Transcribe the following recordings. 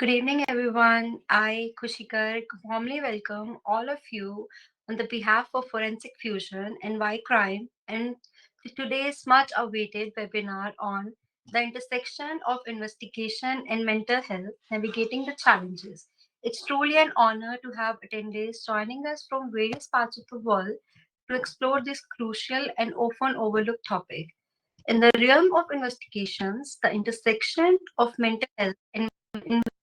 Good evening, everyone. I, Kushikar, warmly welcome all of you on the behalf of Forensic Fusion and Why Crime and to today's much awaited webinar on the intersection of investigation and mental health, navigating the challenges. It's truly an honor to have attendees joining us from various parts of the world to explore this crucial and often overlooked topic. In the realm of investigations, the intersection of mental health and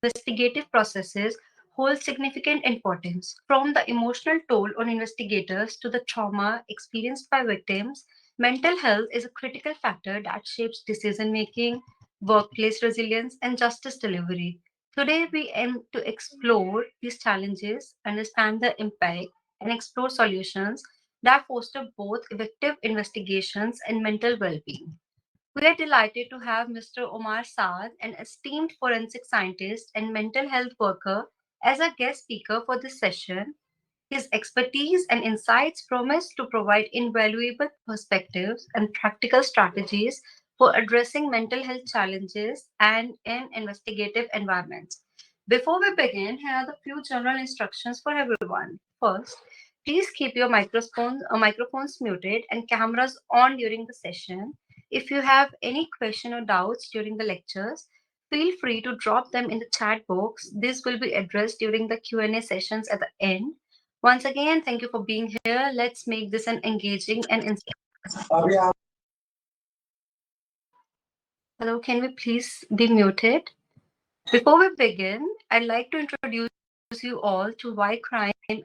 investigative processes holds significant importance. From the emotional toll on investigators to the trauma experienced by victims, mental health is a critical factor that shapes decision making, workplace resilience, and justice delivery. Today, we aim to explore these challenges, understand the impact, and explore solutions that foster both effective investigations and mental well being. We are delighted to have Mr. Omar Saad, an esteemed forensic scientist and mental health worker, as a guest speaker for this session. His expertise and insights promise to provide invaluable perspectives and practical strategies for addressing mental health challenges and in investigative environments. Before we begin, here are the few general instructions for everyone. First, please keep your microphones muted and cameras on during the session. If you have any question or doubts during the lectures, feel free to drop them in the chat box. This will be addressed during the Q&A sessions at the end. Once again, thank you for being here. Let's make this an engaging and hello, can we please be muted? Before we begin, I'd like to introduce you all to Why Crime and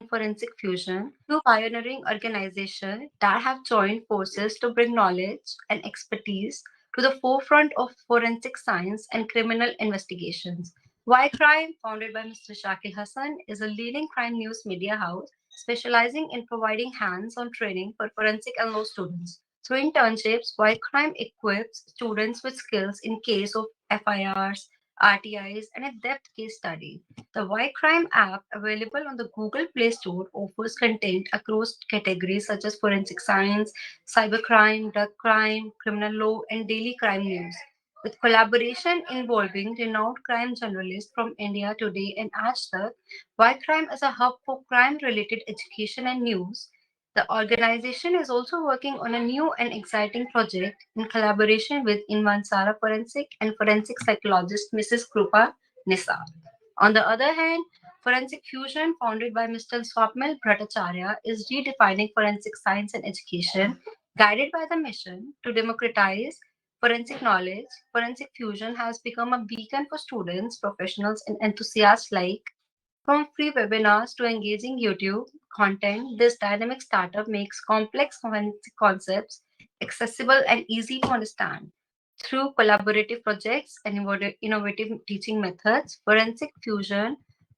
Forensic Fusion, two pioneering organizations that have joined forces to bring knowledge and expertise to the forefront of forensic science and criminal investigations. Why Crime, founded by Mr. Shakil Hassan, is a leading crime news media house specializing in providing hands on training for forensic and law students. Through internships, Why Crime equips students with skills in case of FIRs, RTIs, and a depth case study. The Y Crime app, available on the Google Play Store, offers content across categories such as forensic science, cybercrime, drug crime, criminal law, and daily crime news. With collaboration involving renowned crime journalists from India Today and Aaj Tak, Y Crime is a hub for crime related education and news. The organization is also working on a new and exciting project in collaboration with Invansara Forensic and forensic psychologist Mrs. Krupa Nisa. On the other hand, Forensic Fusion, founded by Mr. Swapnil Bhattacharya, is redefining forensic science and education, guided by the mission to democratize forensic knowledge. Forensic Fusion has become a beacon for students, professionals, and enthusiasts alike. From free webinars to engaging YouTube content, this dynamic startup makes complex forensic concepts accessible and easy to understand. Through collaborative projects and innovative teaching methods, Forensic Fusion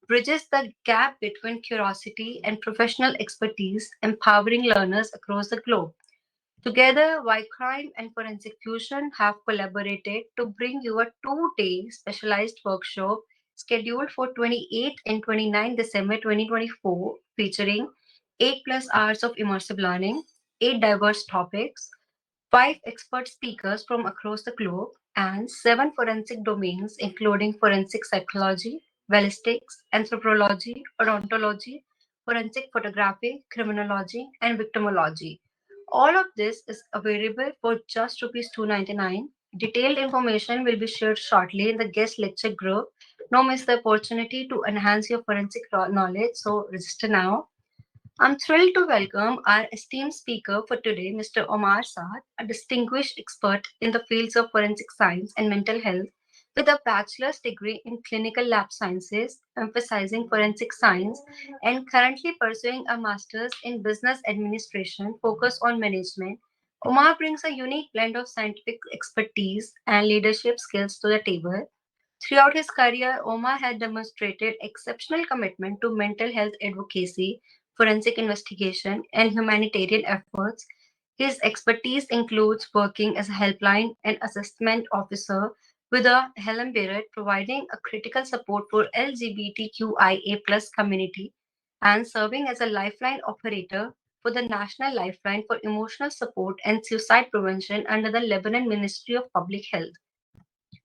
bridges the gap between curiosity and professional expertise, empowering learners across the globe. Together, Y Crime and Forensic Fusion have collaborated to bring you a 2-day specialized workshop scheduled for 28 and 29 December 2024, featuring 8 plus hours of immersive learning, 8 diverse topics, 5 expert speakers from across the globe, and 7 forensic domains, including forensic psychology, ballistics, anthropology, odontology, forensic photography, criminology, and victimology. All of this is available for just rupees 299. Detailed information will be shared shortly in the guest lecture group. Don't miss the opportunity to enhance your forensic knowledge, so register now. I'm thrilled to welcome our esteemed speaker for today, Mr. Omar Saad, a distinguished expert in the fields of forensic science and mental health with a bachelor's degree in clinical lab sciences, emphasizing forensic science, and currently pursuing a master's in business administration focused on management. Omar brings a unique blend of scientific expertise and leadership skills to the table. Throughout his career, Omar had demonstrated exceptional commitment to mental health advocacy, forensic investigation, and humanitarian efforts. His expertise includes working as a helpline and assessment officer with a Helen Barrett, providing a critical support for LGBTQIA+ community, and serving as a lifeline operator for the National Lifeline for Emotional Support and Suicide Prevention under the Lebanon Ministry of Public Health.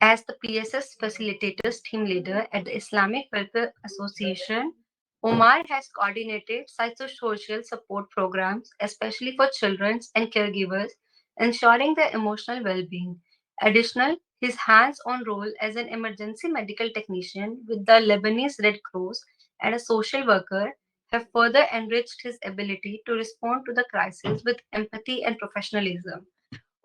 As the PSS Facilitators Team Leader at the Islamic Welfare Association, Omar has coordinated psychosocial support programs, especially for children and caregivers, ensuring their emotional well being. Additional, his hands on role as an emergency medical technician with the Lebanese Red Cross and a social worker have further enriched his ability to respond to the crisis with empathy and professionalism.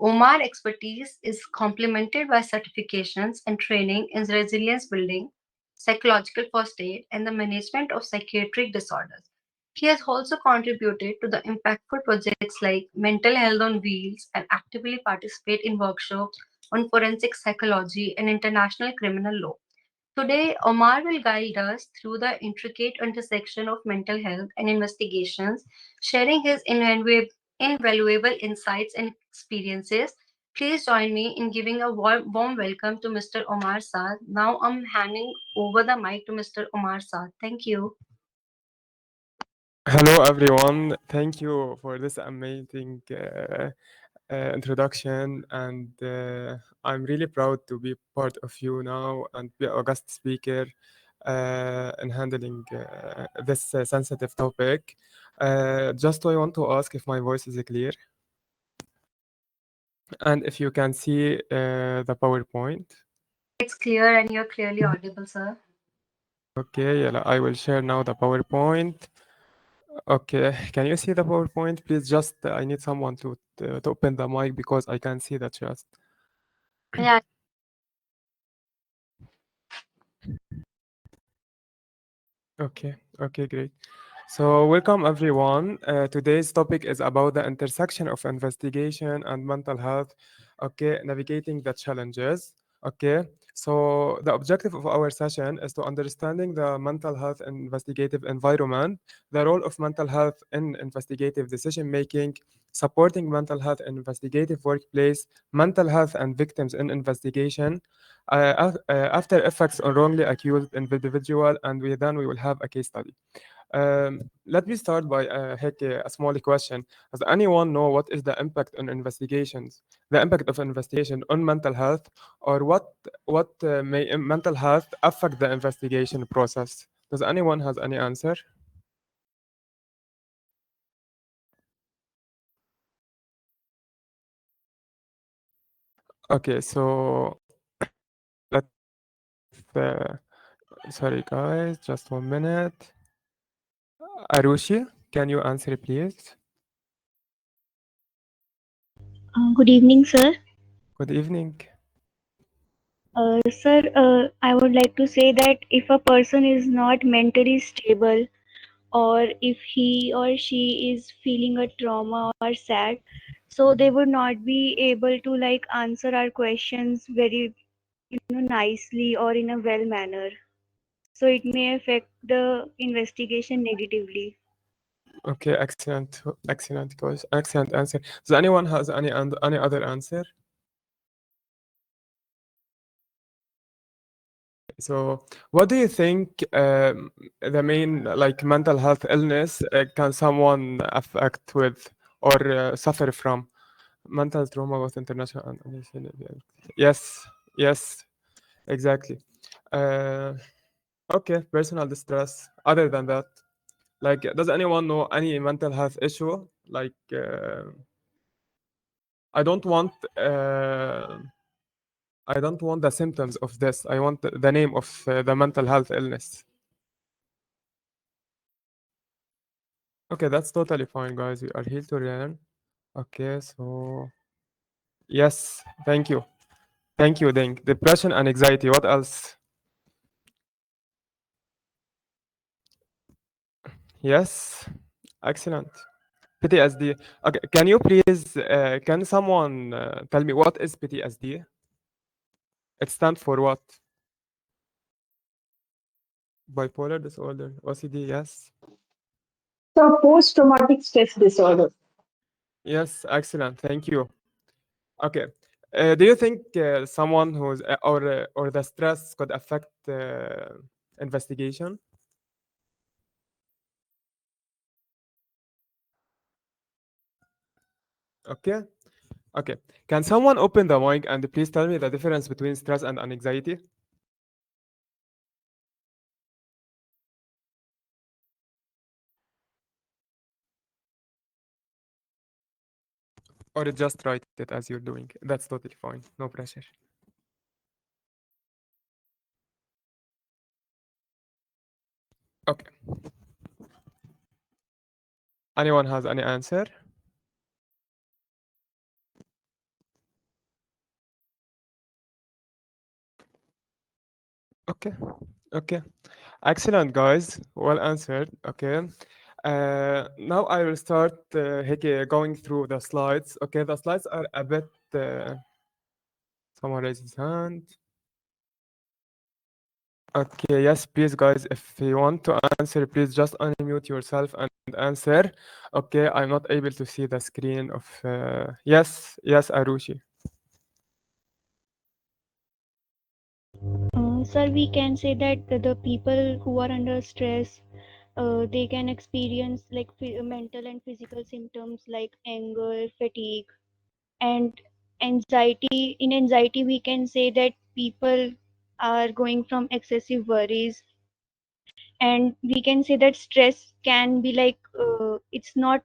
Omar expertise is complemented by certifications and training in resilience building, psychological first aid, and the management of psychiatric disorders. He has also contributed to the impactful projects like Mental Health on Wheels and actively participate in workshops on forensic psychology and international criminal law. Today, Omar will guide us through the intricate intersection of mental health and investigations, sharing his invaluable insights and experiences. Please join me in giving a warm welcome to Mr. Omar Saad. Now I'm handing over the mic to Mr. Omar Saad. Thank you. Hello, everyone. Thank you for this amazing introduction, and I'm really proud to be part of you now and be a guest speaker in handling this sensitive topic. Just I want to ask if my voice is clear and if you can see the PowerPoint. It's clear and you're clearly audible, sir. Okay, yeah, I will share now the PowerPoint. Okay, can you see the PowerPoint? Please just I need someone to open the mic because I can see the chat. Yeah, Okay, okay, great. So, welcome everyone. Today's topic is about the intersection of investigation and mental health. Okay, navigating the challenges. Okay, so the objective of our session is to understanding the mental health and investigative environment, the role of mental health in investigative decision making, supporting mental health in investigative workplace, mental health and victims in investigation, after effects on wrongly accused individual, and we will have a case study. Let me start by a small question. Does anyone know what is the impact on investigations, the impact of investigation on mental health, or what may mental health affect the investigation process? Does anyone has any answer? Okay, so let's sorry guys, just 1 minute. Arushi, can you answer please? Good evening, sir. Good evening. Sir, I would like to say that if a person is not mentally stable, or if he or she is feeling a trauma or sad, so they would not be able to like answer our questions very, nicely or in a well manner. So it may affect the investigation negatively. Okay, excellent answer. Does anyone has any other answer? So, what do you think the main like mental health illness can someone affect with or suffer from? Mental trauma with international yes, yes, exactly. Uh, okay, personal distress. Other than that, like, does anyone know any mental health issue? Like, I don't want. I don't want the symptoms of this. I want the name of the mental health illness. Okay, that's totally fine, guys. We are here to learn. Okay, so yes, thank you. Thank you, Ding. Depression and anxiety. What else? Yes, excellent. PTSD. Okay, can you please, can someone tell me what is PTSD? It stands for what? Bipolar disorder, OCD, yes. So post-traumatic stress disorder. Yes, excellent. Thank you. Okay. Do you think someone who's or the stress could affect investigation? Okay. Okay. Can someone open the mic and please tell me the difference between stress and anxiety? Or just write it as you're doing. That's totally fine. No pressure. Okay. Anyone has any answer? Okay. Okay. Excellent, guys. Well answered. Okay. Now I will start going through the slides. Okay, the slides are a bit. Someone raise his hand. Okay, yes, please, guys. If you want to answer, please just unmute yourself and answer. Okay, I'm not able to see the screen of. Yes, yes, Arushi. Sir, we can say that the people who are under stress, they can experience like mental and physical symptoms like anger, fatigue, and anxiety. In anxiety, we can say that people are going from excessive worries, and we can say that stress can be like it's not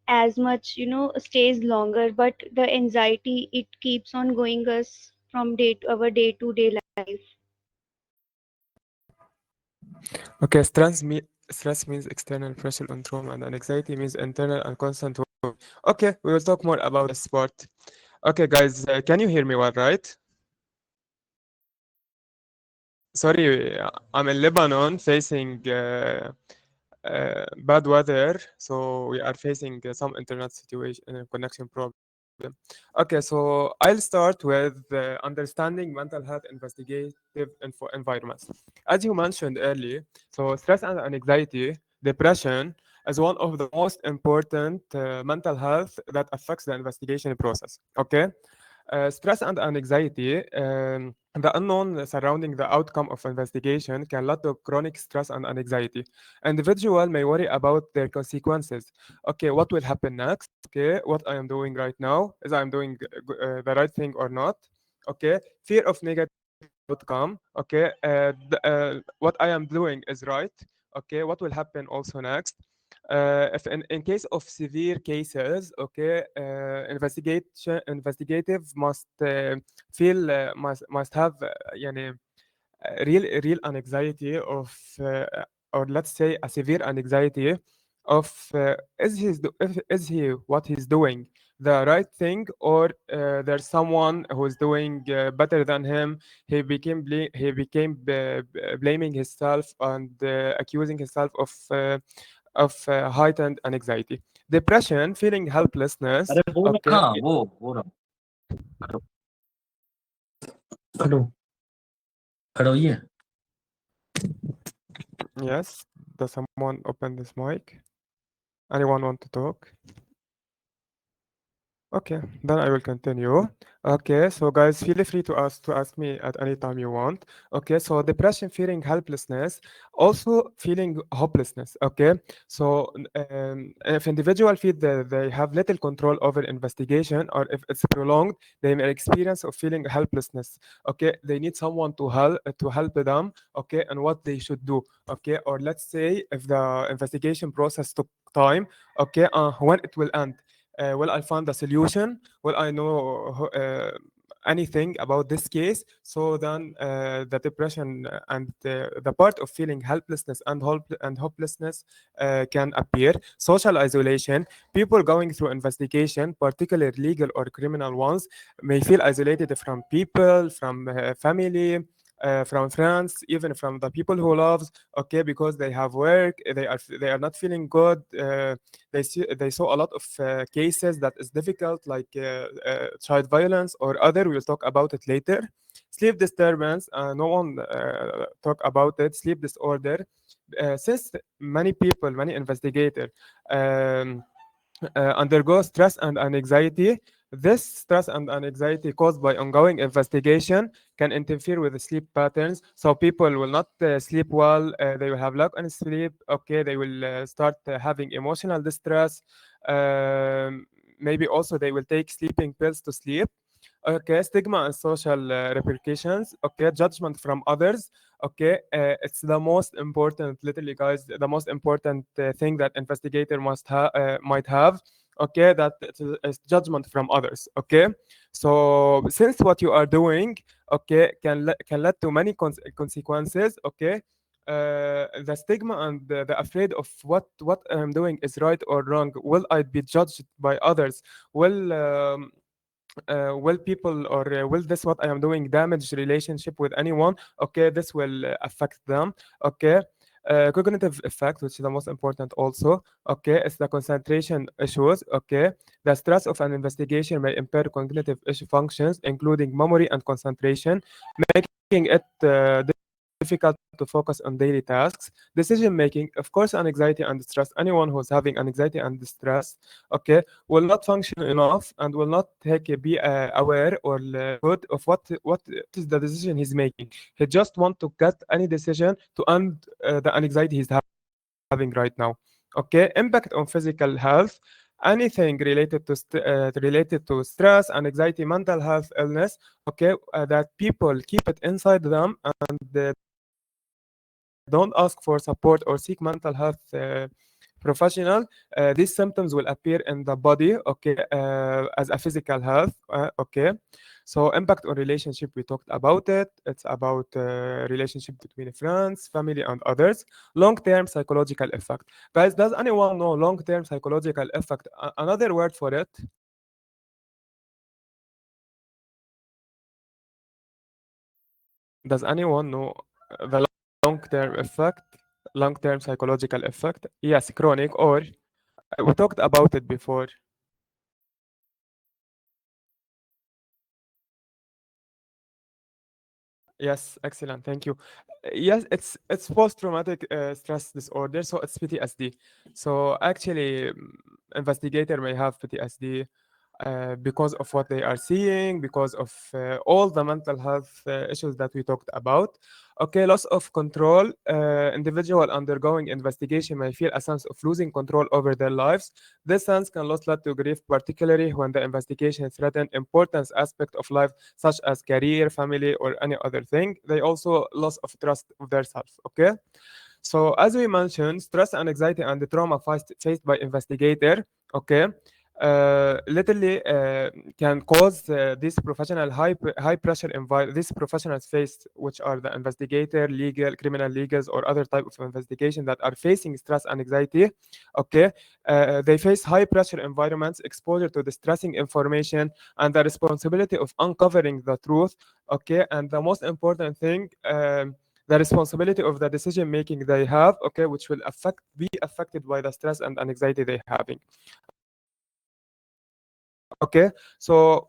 as much, stays longer, but the anxiety, it keeps on going us from day to day life. Okay, stress means external pressure on trauma, and anxiety means internal and constant worry. Okay, we will talk more about this part. Okay, guys, can you hear me well, right? Sorry, I'm in Lebanon facing bad weather, so we are facing some internet situation connection problem. Okay, so I'll start with understanding mental health investigative environments. As you mentioned earlier, so stress and anxiety, depression is one of the most important mental health that affects the investigation process. Okay, stress and anxiety, the unknown surrounding the outcome of investigation can lead to chronic stress and anxiety. Individual may worry about their consequences. Okay, what will happen next? Okay, what I am doing right now, is I am doing the right thing or not? Okay, fear of negative outcome. Okay, what I am doing is right. Okay, what will happen also next? If in case of severe cases, okay, investigation investigative must feel must have يعني, real anxiety of or let's say a severe anxiety of is he what he's doing the right thing, or there's someone who's doing better than him. He became blaming himself and accusing himself of heightened anxiety, depression, feeling helplessness. अरे वो ना Okay, हाँ वो रहा खड़ो खड़ो खड़ो ये yes, does someone open this mic? Anyone want to talk? Okay, then I will continue. Okay, so guys, feel free to ask me at any time you want. Okay, so depression, feeling helplessness, also feeling hopelessness. Okay, so if individual feel that they have little control over investigation, or if it's prolonged, they may experience of feeling helplessness. Okay, they need someone to help them. Okay, and what they should do. Okay, or let's say if the investigation process took time. Okay, when it will end, will I find a solution? Will I know anything about this case? So then the depression and the part of feeling helplessness and hopelessness can appear. Social isolation. People going through investigation, particularly legal or criminal ones, may feel isolated from people, from family, from friends, even from the people who loves. Okay, because they have work, they are not feeling good. They saw a lot of cases that is difficult, like child violence or other. We'll talk about it later. Sleep disturbance. No one talk about it. Sleep disorder. Since many people, many investigators um, undergo stress and anxiety. This stress and anxiety caused by ongoing investigation can interfere with the sleep patterns. So people will not sleep well. They will have lack on sleep. Okay, they will start having emotional distress. Um, maybe also they will take sleeping pills to sleep. Okay, stigma and social repercussions. Okay, judgment from others. Okay, it's the most important, literally, guys, the most important thing that investigator might have. Okay, that is judgment from others. Okay, so since what you are doing, okay, can lead to many consequences. Okay, the stigma and the afraid of what I'm doing is right or wrong. Will I be judged by others? Will will people or will this what I am doing damage relationship with anyone? Okay, this will affect them. Okay. Cognitive effect, which is the most important also. Okay, it's the concentration issues. Okay, the stress of an investigation may impair cognitive issue functions, including memory and concentration, making it difficult to focus on daily tasks. Decision making, of course, anxiety and stress. Anyone who's having anxiety and stress, okay, will not function enough and will not be aware or good of what is the decision he's making. He just want to get any decision to end the anxiety he's having right now. Okay, impact on physical health. Anything related to stress, anxiety, mental health, illness. Okay, that people keep it inside them and don't ask for support or seek mental health professional. These symptoms will appear in the body, okay, as a physical health. Okay, so impact on relationship, we talked about it. It's about relationship between friends, family, and others. Long-term psychological effect. Guys, does anyone know long-term psychological effect? Another word for it. Does anyone know the long-term effect? Long-term psychological effect? Yes, chronic, or we talked about it before. Yes, excellent. Thank you. Yes, it's post-traumatic stress disorder, so it's PTSD. So actually, investigator may have PTSD because of what they are seeing, because of all the mental health issues that we talked about. Okay, loss of control. Individual undergoing investigation may feel a sense of losing control over their lives. This sense can lead to grief, particularly when the investigation threatens important aspect of life, such as career, family, or any other thing. They also loss of trust of their self. Okay. So as we mentioned, stress and anxiety and the trauma faced by investigator, okay, literally can cause this professional high pressure environment. These professionals face, which are the investigator, legal, criminal legals, or other type of investigation that are facing stress and anxiety. Okay, they face high pressure environments, exposure to distressing information, and the responsibility of uncovering the truth. Okay, and the most important thing. The responsibility of the decision making they have, okay, which will be affected by the stress and anxiety they having. Okay, so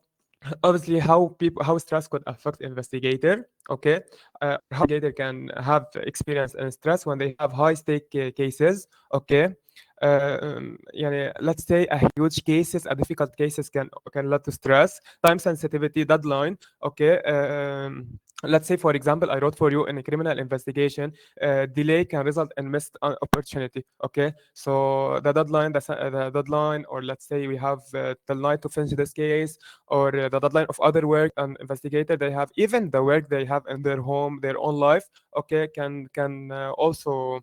obviously how stress could affect investigator. Okay, or how investigator can have experience in stress when they have high stake cases. Okay, let's say a huge cases, a difficult cases can lead to stress, time sensitivity, deadline. Okay, let's say for example I wrote for you in a criminal investigation, delay can result in missed opportunity. Okay, so the deadline, or let's say we have till night to finish this case, or the deadline of other work and investigator they have, even the work they have in their home, their own life. Okay, can also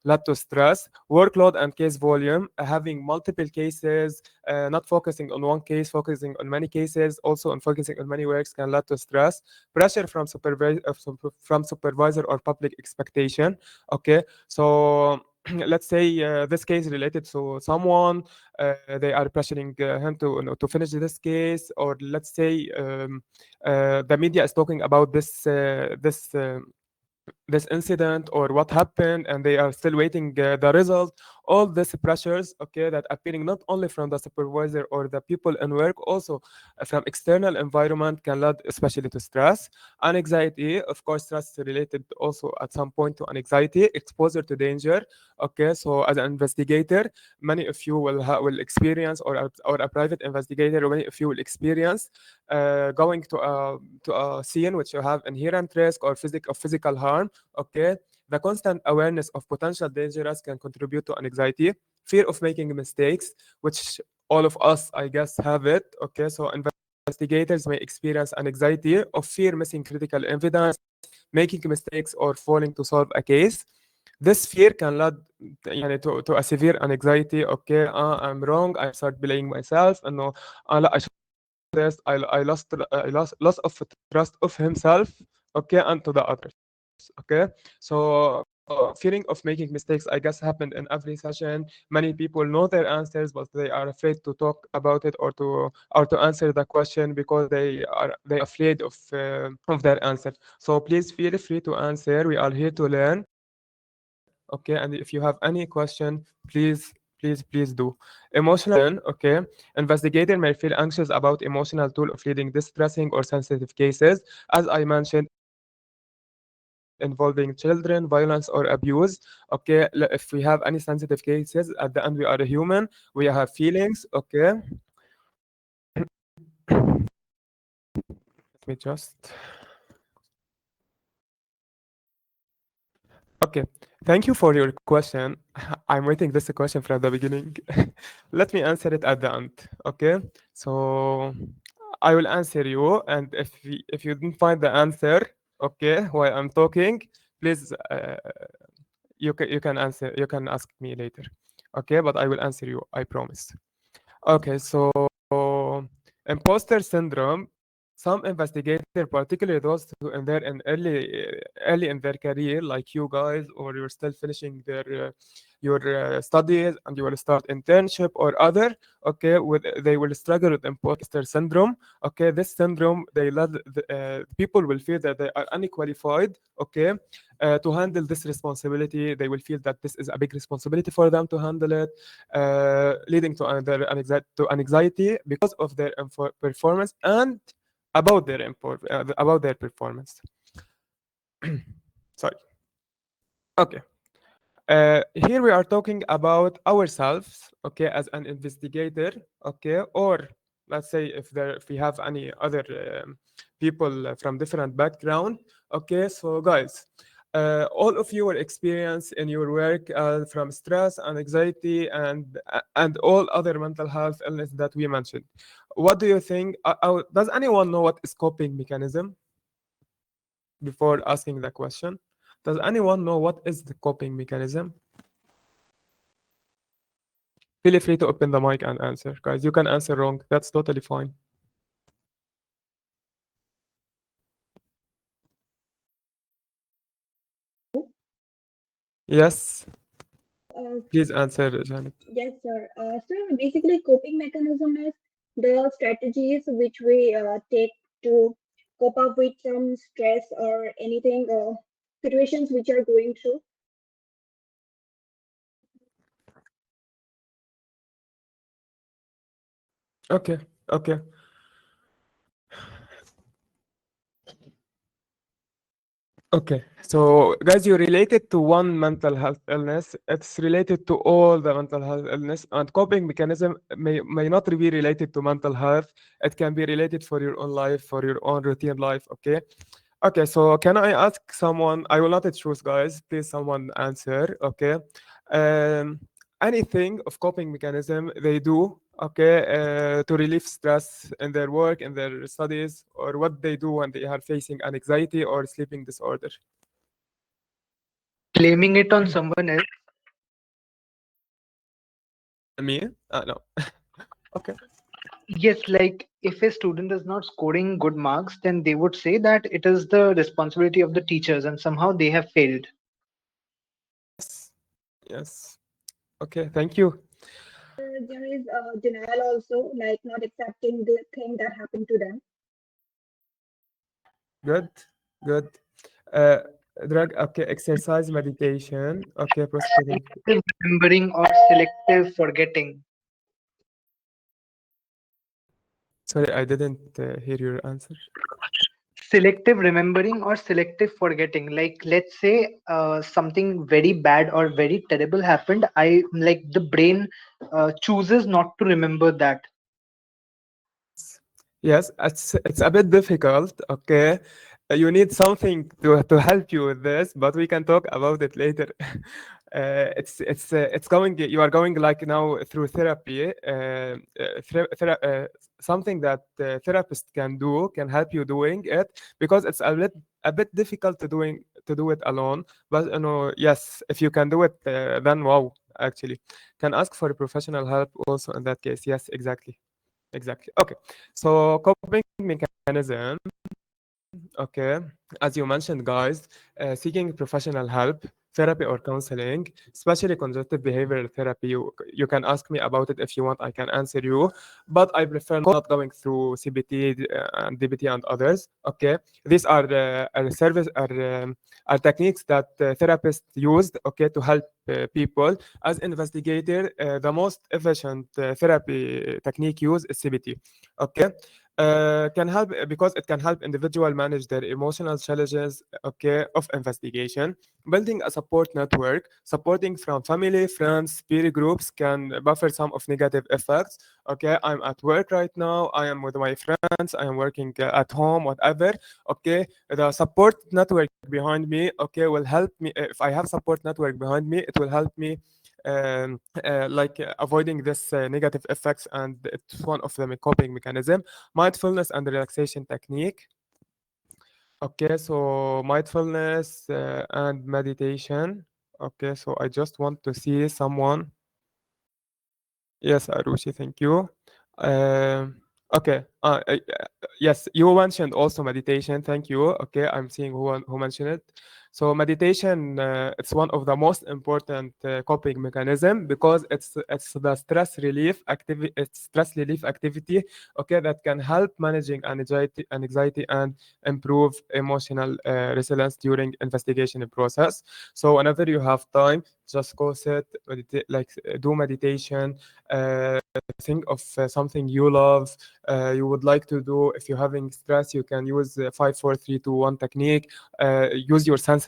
lead to stress, workload and case volume, having multiple cases, not focusing on one case, focusing on many cases, also on focusing on many works can lead to stress, pressure from supervisor or public expectation. Okay, so let's say this case related to someone, they are pressuring him to finish this case, or let's say the media is talking about this incident or what happened, and they are still waiting the result. All these pressures, okay, that appearing not only from the supervisor or the people in work, also from external environment, can lead especially to stress and anxiety. Of course, stress is related also at some point to anxiety, exposure to danger. Okay, so as an investigator, many of you will experience, or a private investigator, many of you will experience going to a scene which you have inherent risk or physical harm. Okay, the constant awareness of potential dangers can contribute to anxiety, fear of making mistakes, which all of us, I guess, have it. Okay, so investigators may experience an anxiety of fear missing critical evidence, making mistakes, or failing to solve a case. This fear can lead يعني, to a severe anxiety. Okay, I'm wrong. I start blaming myself. And no, لا, I shouldn't have done this. I lost loss of trust of himself. Okay, and to the others. Okay, so fearing of making mistakes, I guess, happened in every session. Many people know their answers, but they are afraid to talk about it or to answer the question because they afraid of their answer. So please feel free to answer. We are here to learn. Okay, and if you have any question, please do. Emotional okay. Investigator may feel anxious about emotional tool of leading distressing or sensitive cases, as I mentioned, involving children, violence, or abuse. Okay, if we have any sensitive cases, at the end we are a human, we have feelings. Okay, let me just. Okay, thank you for your question. I'm waiting this question from the beginning. Let me answer it at the end. Okay, so I will answer you, and if you didn't find the answer, okay, while I'm talking, please you can ask me later. Okay, but I will answer you. I promise. Okay, so imposter syndrome. Some investigators, particularly those who in their in early in their career, like you guys, or you're still finishing your studies and you will start internship or other. Okay, they will struggle with imposter syndrome. Okay, this syndrome people will feel that they are unqualified. Okay, to handle this responsibility, they will feel that this is a big responsibility for them to handle it, leading to anxiety because of their performance and about their performance. Sorry. Okay. Here we are talking about ourselves, okay, as an investigator, okay, or let's say if we have any other people from different background, okay. So guys, all of your experience in your work from stress and anxiety and all other mental health illness that we mentioned. What do you think? Does anyone know what is coping mechanism? Before asking the question, does anyone know what is the coping mechanism? Feel free to open the mic and answer, guys. You can answer wrong. That's totally fine. Yes, Uh, please answer, Janet. yes, sir. So basically, coping mechanism is the strategies which we take to cope up with some stress or anything, situations which are going through. Okay, okay. Okay, so guys, you related to one mental health illness. It's related to all the mental health illness, and coping mechanism may not be related to mental health. It can be related for your own life, for your own routine life. Okay, okay. So can I ask someone? I will not choose, guys. Please, someone answer. Okay, um, anything of coping mechanism they do. Okay, to relieve stress in their work, in their studies, or what they do when they are facing anxiety or sleeping disorder. Blaming it on someone else. Me? No. Okay. Yes, like if a student is not scoring good marks, then they would say that it is the responsibility of the teachers and somehow they have failed. Yes. Yes. Okay. Thank you. There is denial also, like not accepting the thing that happened to them. Good. Good. Uh, drug. Okay. Exercise, meditation. Okay. Prosecuting. Selective remembering or selective forgetting. Sorry, I didn't hear your answer. Selective remembering or selective forgetting. Like let's say something very bad or very terrible happened. I like the brain chooses not to remember that. Yes, it's a bit difficult. Okay. You need something to help you with this, but we can talk about it later. it's going, you are going like now through therapy, something that therapist can do, can help you doing it, because it's a bit difficult to do it alone. But you know, yes, if you can do it, then wow, actually can ask for professional help also in that case. Yes, exactly. Exactly. Okay. So coping mechanism. Okay. As you mentioned, guys, seeking professional help, therapy or counseling, especially conjunctive behavioral therapy. You can ask me about it if you want. I can answer you, but I prefer not going through CBT and DBT and others. Okay. These are techniques that therapists used. Okay, to help people. As investigator, the most efficient therapy technique used is CBT. Okay, can help because it can help individual manage their emotional challenges, okay, of investigation. Building a support network, supporting from family, friends, peer groups can buffer some of negative effects. Okay, I'm at work right now, I am with my friends, I am working at home, whatever. Okay, the support network behind me, okay, will help me. If I have support network behind me, it will help me avoiding this negative effects, and it's one of the coping mechanism. Mindfulness and relaxation technique. Okay, so mindfulness and meditation. Okay, so I just want to see someone. Yes, Arushi, thank you. Okay. Yes, you mentioned also meditation. Thank you. Okay, I'm seeing who mentioned it. So meditation, it's one of the most important coping mechanism, because it's the stress relief activity. Okay, that can help managing anxiety and improve emotional resilience during investigation process. So whenever you have time, just go sit, meditate, like do meditation, think of something you love, you would like to do. If you're having stress, you can use 5 4 3 2 1 technique. Use your sense,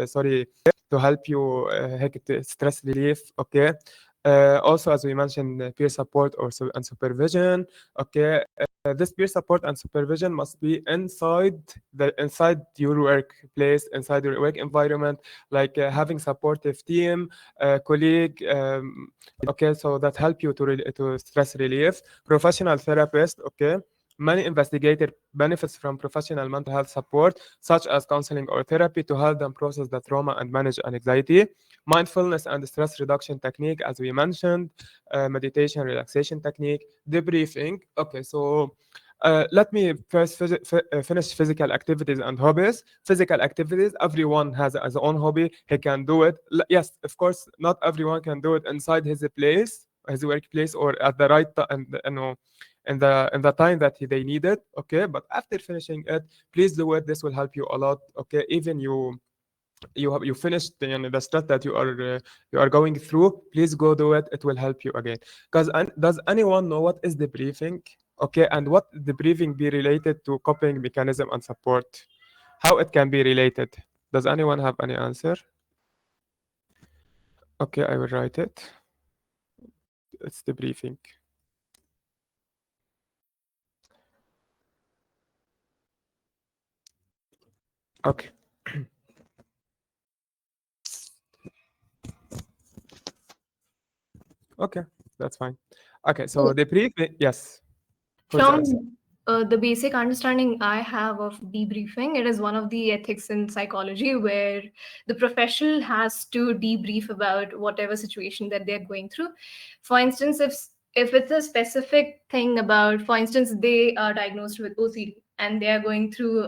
sorry, to help you stress relief. Okay. Also, as we mentioned, peer support and supervision. Okay, this peer support and supervision must be inside your workplace, inside your work environment, like having supportive team, colleague. Okay, so that help you to stress relief. Professional therapist. Okay, many investigator benefits from professional mental health support, such as counseling or therapy, to help them process the trauma and manage anxiety. Mindfulness and stress reduction technique, as we mentioned, meditation, relaxation technique, debriefing. Okay, so let me first finish physical activities and hobbies. Physical activities, everyone has his own hobby. He can do it. Yes, of course, not everyone can do it inside his place, his workplace, or at the right time, and you know, in the time that they need it. Okay, but after finishing it, please do it. This will help you a lot. Okay, even you finished the stuff that you are going through, please go do it. It will help you again. Because does anyone know what is debriefing? Okay, and what debriefing be related to coping mechanism and support, how it can be related? Does anyone have any answer? Okay, I will write it. It's debriefing. Okay. Okay, that's fine. Okay, so So debriefing, yes. Who's answer? from the basic understanding I have of debriefing, it is one of the ethics in psychology where the professional has to debrief about whatever situation that they're going through. For instance, if it's a specific thing about, for instance, they are diagnosed with OCD and they are going through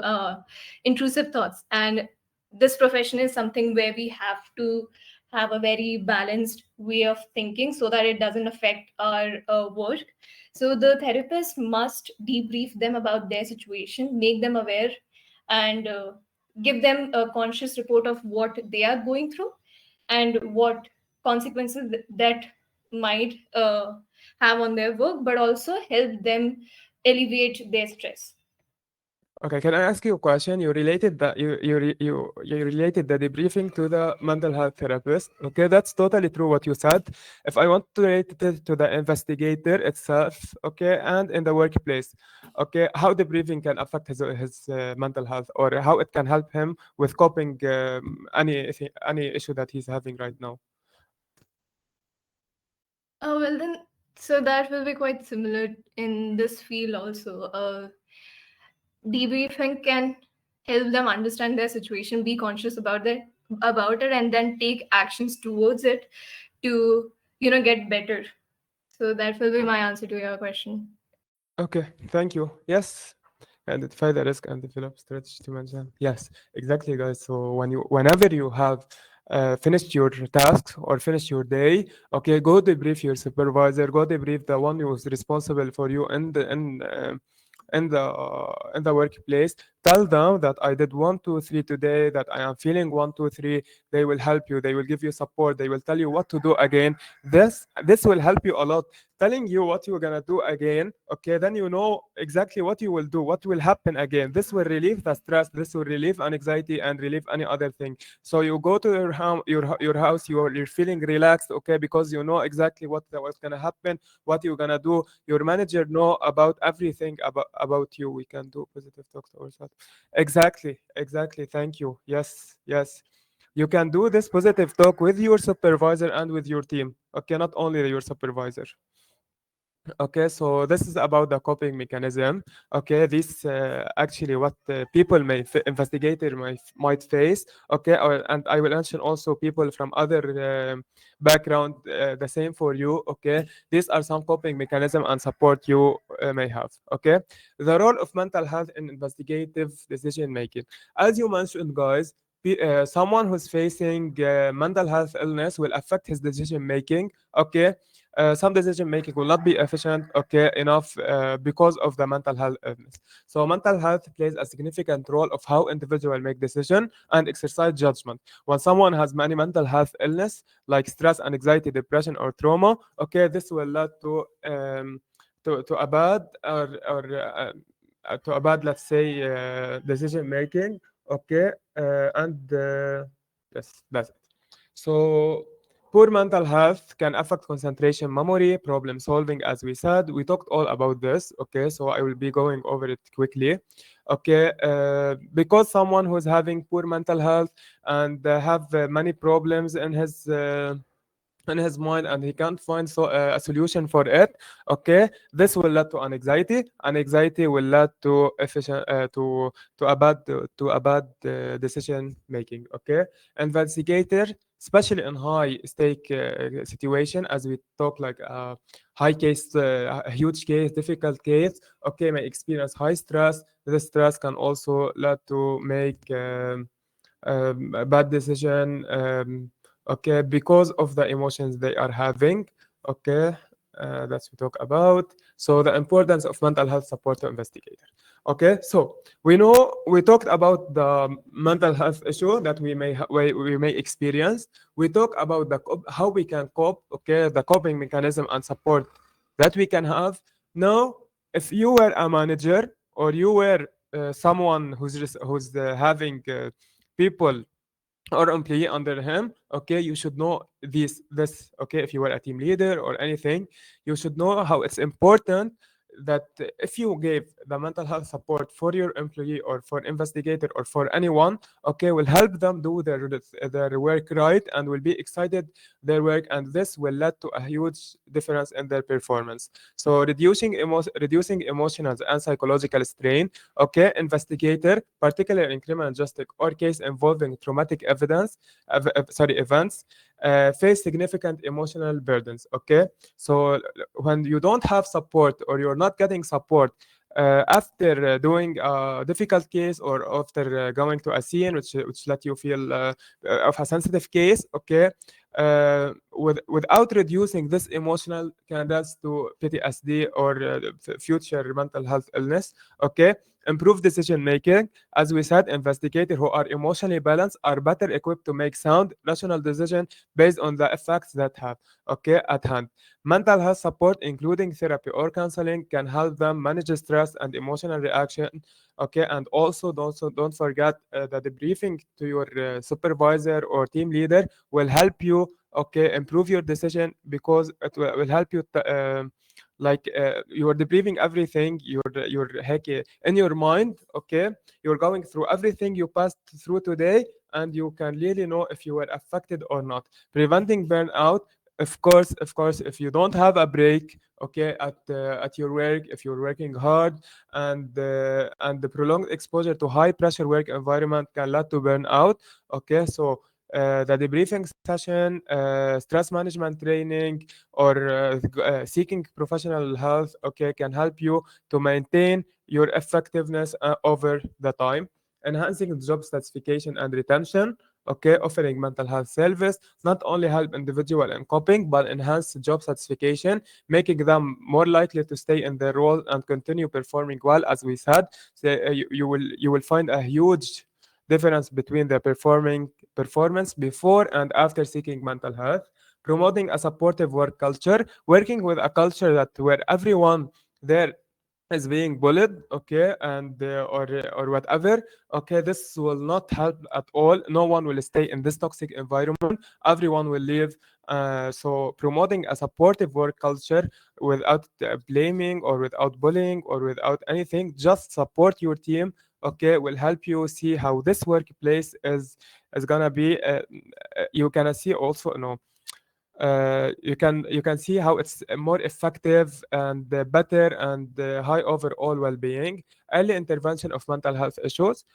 intrusive thoughts, and this profession is something where we have to have a very balanced way of thinking so that it doesn't affect our work. So the therapist must debrief them about their situation, make them aware, and give them a conscious report of what they are going through and what consequences that might have on their work, but also help them alleviate their stress. Okay, can I ask you a question? You related that you related the debriefing to the mental health therapist. Okay, that's totally true what you said. If I want to relate it to the investigator itself, okay, and in the workplace, okay, how debriefing can affect his mental health, or how it can help him with coping any issue that he's having right now. Oh, well, then, so that will be quite similar in this field also. Debriefing can help them understand their situation, be conscious about it, and then take actions towards it to, get better. So that will be my answer to your question. Okay, thank you. Yes, identify the risk and develop strategy to manage them. Yes, exactly, guys. So whenever you have finished your tasks or finished your day, okay, go debrief your supervisor. Go debrief the one who is responsible for you in the workplace. Tell them that I did 1 2 3 today, that I am feeling 1 2 3. They will help you, they will give you support, they will tell you what to do again. This will help you a lot. Telling you what you're gonna do again, okay, then you know exactly what you will do, what will happen again. This will relieve the stress, this will relieve anxiety and relieve any other thing. So you go to your home, your house, you're feeling relaxed, okay, because you know exactly what's gonna happen, what you're gonna do. Your manager know about everything about you. We can do positive talks to ourselves. Exactly, exactly. Thank you. Yes, yes. You can do this positive talk with your supervisor and with your team. Okay, not only your supervisor. Okay, so this is about the coping mechanism. Okay, this actually what people investigator might face. Okay, and I will mention also people from other background. The same for you. Okay, these are some coping mechanism and support you may have. Okay, the role of mental health in investigative decision making. As you mentioned, guys. Someone who's facing mental health illness will affect his decision making. Okay, some decision making will not be efficient, okay, enough because of the mental health illness. So mental health plays a significant role of how individuals make decision and exercise judgment. When someone has many mental health illness like stress, anxiety, depression, or trauma, okay, this will lead to a bad or to a bad, let's say, decision making. Okay, and yes, that's it. So poor mental health can affect concentration, memory, problem solving, as we said. We talked all about this, okay? So I will be going over it quickly, okay? Because someone who's having poor mental health and have many problems in his mind and he can't find a solution for it, okay, this will lead to anxiety, and anxiety will lead to efficient to a bad decision making. Okay, investigator, especially in high stake situation, as we talk like high case, a huge case, difficult case, okay, may experience high stress. This stress can also lead to make a bad decision, okay, because of the emotions they are having. Okay, that's we talk about. So the importance of mental health support to investigator. Okay, so we talked about the mental health issue that we may experience. We talk about how we can cope, okay, the coping mechanism and support that we can have. Now, if you were a manager or you were someone who's having people or employee under him, okay, you should know this, okay, if you were a team leader or anything, you should know how it's important that if you gave the mental health support for your employee or for investigator or for anyone, okay, will help them do their work right and will be excited their work, and this will lead to a huge difference in their performance. So reducing emotional and psychological strain. Okay, investigator, particularly in criminal justice or case involving traumatic events, face significant emotional burdens. Okay, so when you don't have support or you're not getting support after doing a difficult case or after going to a scene which let you feel of a sensitive case, okay, without reducing this emotional can lead to PTSD or future mental health illness. Okay, improve decision making. As we said, investigators who are emotionally balanced are better equipped to make sound, rational decision based on the effects that have at hand. Mental health support, including therapy or counseling, can help them manage stress and emotional reaction. And also don't forget that the briefing to your supervisor or team leader will help you improve your decision, because it will help you you're debriefing everything, you're heck in your mind. You're going through everything you passed through today, and you can really know if you were affected or not. Preventing burnout, of course, if you don't have a break at your work, if you're working hard, and the prolonged exposure to high pressure work environment can lead to burnout. So the debriefing session, stress management training, or seeking professional health can help you to maintain your effectiveness over the time. Enhancing job satisfaction and retention. Offering mental health service not only help individual in coping, but enhance job satisfaction, making them more likely to stay in their role and continue performing well. As we said, so, you will find a huge difference between the performance before and after seeking mental health. Promoting a supportive work culture, working with a culture that where everyone there is being bullied, and or whatever. This will not help at all. No one will stay in this toxic environment. Everyone will leave. So promoting a supportive work culture without blaming or without bullying or without anything, just support your team. Will help you see how this workplace is gonna be. You gonna see also, you can see how it's more effective and better and high overall well-being. Early intervention of mental health issues.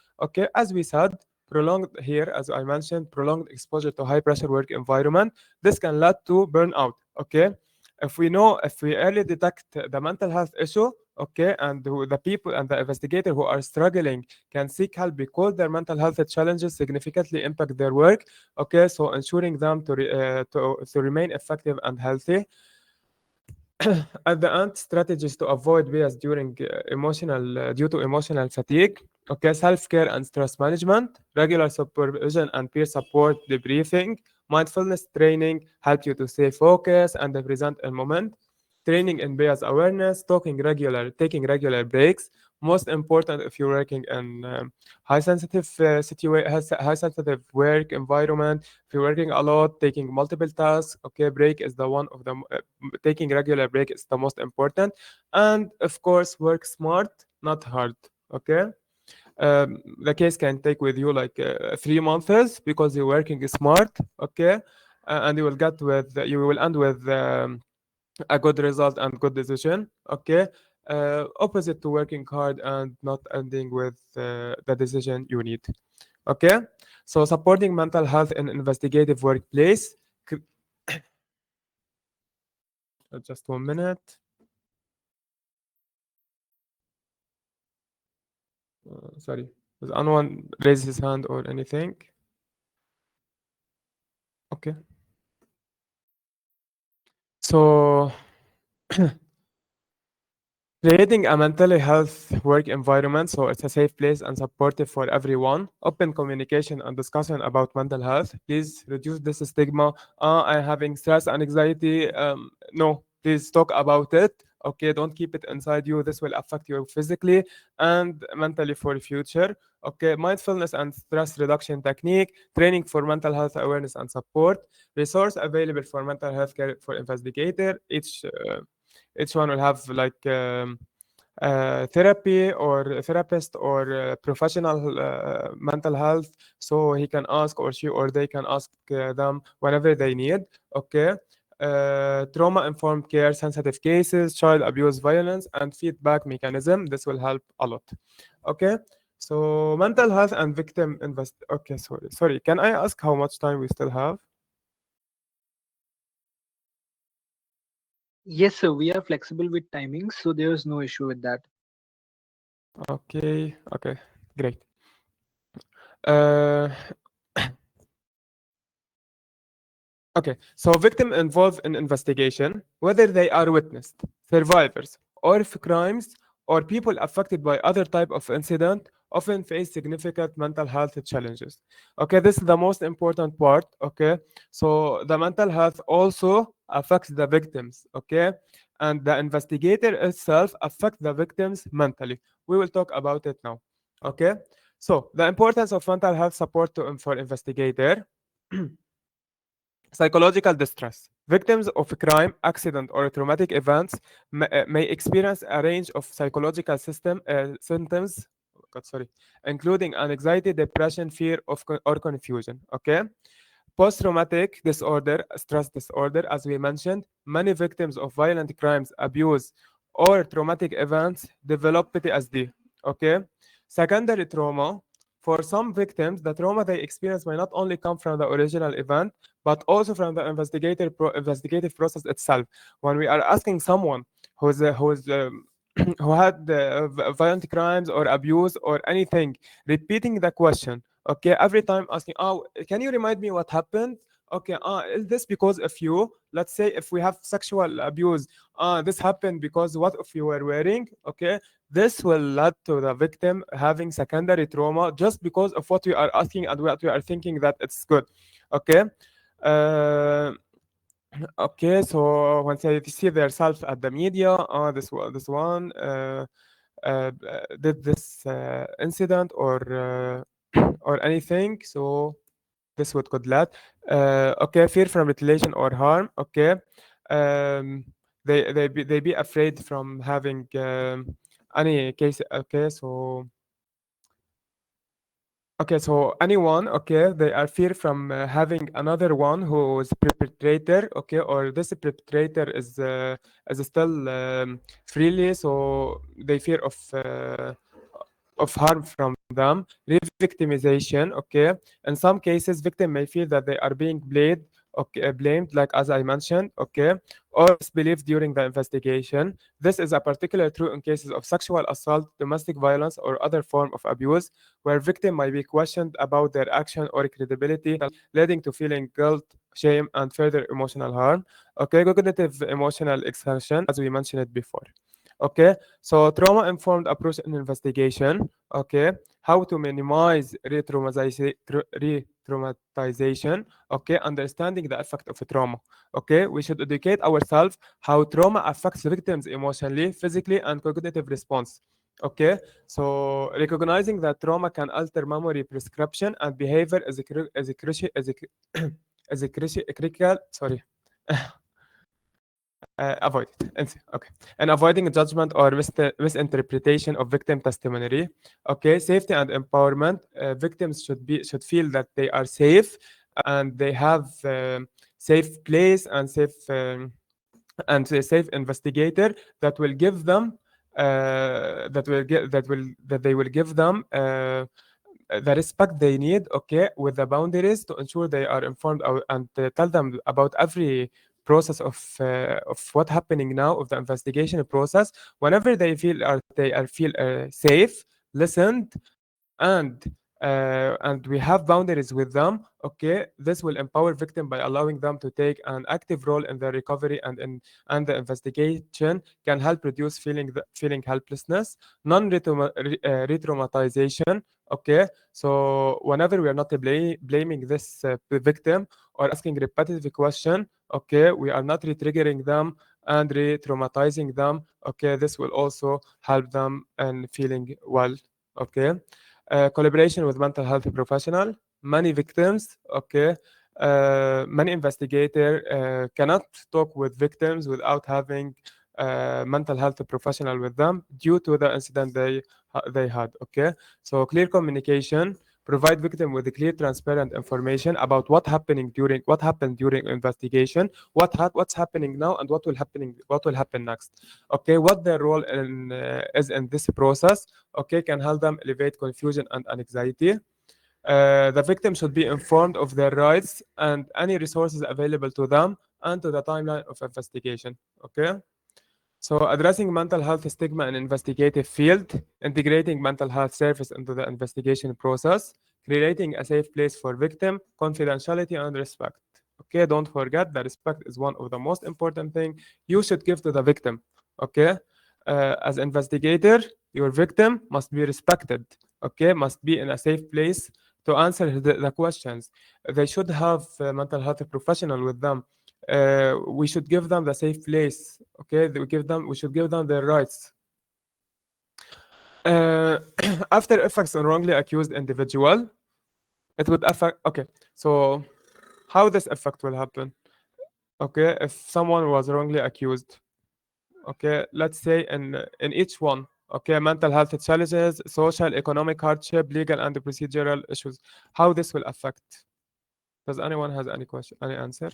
As we said, prolonged here, as I mentioned, prolonged exposure to high pressure work environment, this can lead to burnout. If we early detect the mental health issue, and the people and the investigator who are struggling can seek help, because their mental health challenges significantly impact their work. So ensuring them to remain effective and healthy. At the end, strategies to avoid bias during due to emotional fatigue. Self-care and stress management, regular supervision and peer support, debriefing, mindfulness training help you to stay focused and present in moment. Training in bias awareness, taking regular breaks. Most important if you're working in high sensitive work environment. If you're working a lot, taking multiple tasks, break is the one of the taking regular break is the most important. And of course, work smart, not hard. Okay. The case can take with you like 3 months because you're working smart. And you will end with a good result and good decision. Opposite to working hard and not ending with the decision you need. Okay. So supporting mental health in investigative workplace. Cr- just 1 minute. Sorry, does anyone raise his hand or anything? Okay. So creating a mentally health work environment so it's a safe place and supportive for everyone. Open communication and discussion about mental health. Please reduce this stigma. I'm having stress and anxiety. No, please talk about it. Don't keep it inside you. This will affect you physically and mentally for the future. Mindfulness and stress reduction technique, training for mental health awareness and support, resource available for mental health care for investigator. Each one will have like therapy or a therapist or professional mental health, so he can ask, or she or they can ask them whenever they need. Okay. Trauma informed care, sensitive cases, child abuse, violence, and feedback mechanism. This will help a lot. Okay. So mental health and victim invest. Okay, sorry. Can I ask how much time we still have? Yes, sir. We are flexible with timings, so there's no issue with that. Okay. Okay. Great. Uh, Okay, so victim involved in investigation, whether they are witnessed, survivors, or if crimes or people affected by other type of incident often face significant mental health challenges. Okay, this is the most important part. Okay, so the mental health also affects the victims. Okay, and the investigator itself affect the victims mentally. We will talk about it now. Okay, so the importance of mental health support for investigator. Psychological distress. Victims of crime, accident, or traumatic events may experience a range of psychological symptoms, God, sorry, including anxiety, depression, fear or confusion. Okay. Post-traumatic disorder, stress disorder, as we mentioned, many victims of violent crimes, abuse, or traumatic events develop PTSD. Okay. Secondary trauma. For some victims, the trauma they experience may not only come from the original event, but also from the investigative process itself. When we are asking someone who's who had violent crimes or abuse or anything, repeating the question, okay, every time asking, oh, can you remind me what happened? Okay, is this because of you? Let's say if we have sexual abuse, this happened because what if you were wearing? Okay, this will lead to the victim having secondary trauma just because of what we are asking and what we are thinking that it's good. Okay. Uh, okay, so when they see themselves at the media, this one did this incident or anything, so this would could lead. Okay, fear from retaliation or harm. Okay, um, they be afraid from having any case. Okay, so okay, so anyone, okay, they are fear from having another one who is perpetrator, okay, or this perpetrator is still freely, so they fear of harm from them. Re-victimization, okay. In some cases, victim may feel that they are being blamed, like as I mentioned, okay, or disbelieved during the investigation. This is a particular true in cases of sexual assault, domestic violence, or other form of abuse, where victim might be questioned about their action or credibility, leading to feeling guilt, shame, and further emotional harm. Okay, cognitive emotional exhaustion, as we mentioned it before. Okay, so trauma-informed approach in investigation. Okay, how to minimize re-traumatization. Okay, understanding the effect of a trauma. Okay, we should educate ourselves how trauma affects victims emotionally, physically, and cognitive response. Okay, so recognizing that trauma can alter memory, prescription, and behavior is a crucial critical. Sorry. Avoid it. Okay. And avoiding judgment or misinterpretation of victim testimony. Okay. Safety and empowerment. Victims should feel that they are safe and they have safe place and and a safe investigator that will give them that they will give them the respect they need, okay, with the boundaries to ensure they are informed and tell them about every process of what happening now of the investigation process. Whenever they are feel safe, listened, and we have boundaries with them, okay, this will empower victim by allowing them to take an active role in the recovery and the investigation can help reduce feeling helplessness, re-traumatization. Okay, so whenever we are not blaming this victim or asking repetitive question, okay, we are not re-triggering them and re-traumatizing them. Okay, this will also help them in feeling well. Okay, collaboration with mental health professional. Many victims, okay, many investigator cannot talk with victims without having mental health professional with them due to the incident they had. Okay, so clear communication. Provide victim with clear, transparent information about what happened during investigation, what's happening now, and what will happen next. Okay, what their role is in this process. Okay, can help them alleviate confusion and anxiety. The victim should be informed of their rights and any resources available to them and to the timeline of investigation. Okay. So addressing mental health stigma in investigative field, integrating mental health service into the investigation process, creating a safe place for victim, confidentiality and respect. Okay, don't forget that respect is one of the most important thing you should give to the victim. Okay, As investigator, your victim must be respected, okay, must be in a safe place to answer the questions. They should have mental health professional with them. We should give them the safe place, okay? We should give them their rights. Uh, After effects on wrongly accused individual, it would affect. Okay, so how this effect will happen? Okay, if someone was wrongly accused, okay, let's say in each one, okay, mental health challenges, social, economic hardship, legal and procedural issues, how this will affect? Does anyone has any question, any answer?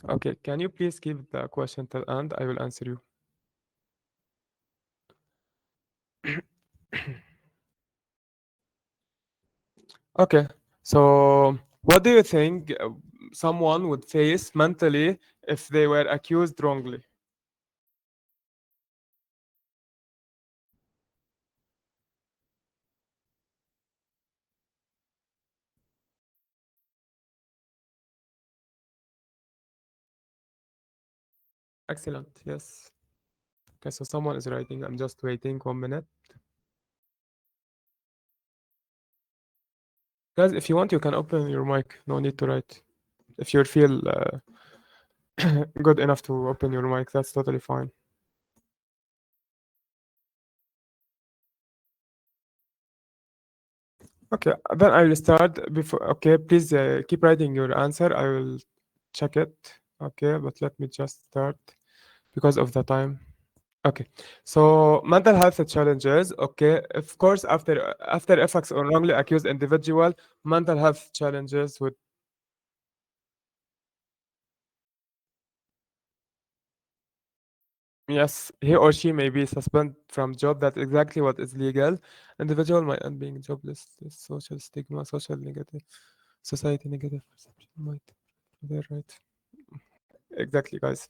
Okay, can you please keep the question till end? I will answer you. Okay, so what do you think someone would face mentally if they were accused wrongly? Excellent, yes. Okay, so someone is writing. I'm just waiting 1 minute. Guys, if you want, you can open your mic. No need to write. If you feel good enough to open your mic, that's totally fine. Okay, then I will start before. Okay, please keep writing your answer. I will check it. Okay, but let me just start because of the time. Okay, so mental health challenges. Okay, of course, after effects on wrongly accused individual, mental health challenges would, yes, he or she may be suspended from job. That's exactly what is legal. Individual might end being jobless. This social stigma, social negative, society negative perception might. They're right. Exactly, guys.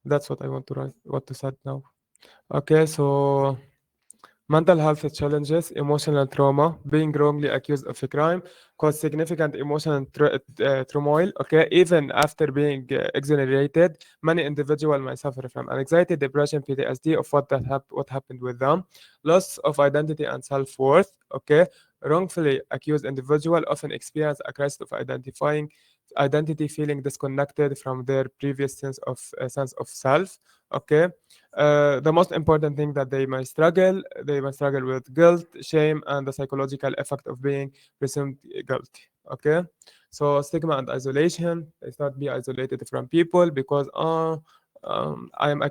That's what I want to write. What to say now. Okay, so mental health challenges, emotional trauma, being wrongly accused of a crime, cause significant emotional turmoil. Okay, even after being exonerated, many individuals might suffer from anxiety, depression, PTSD of what happened with them, loss of identity and self worth. Okay, wrongfully accused individual often experience a crisis of identifying identity, feeling disconnected from their previous sense of self. Okay, the most important thing that they might struggle with guilt, shame, and the psychological effect of being presumed guilty. Okay, so stigma and isolation. They start be isolated from people because I am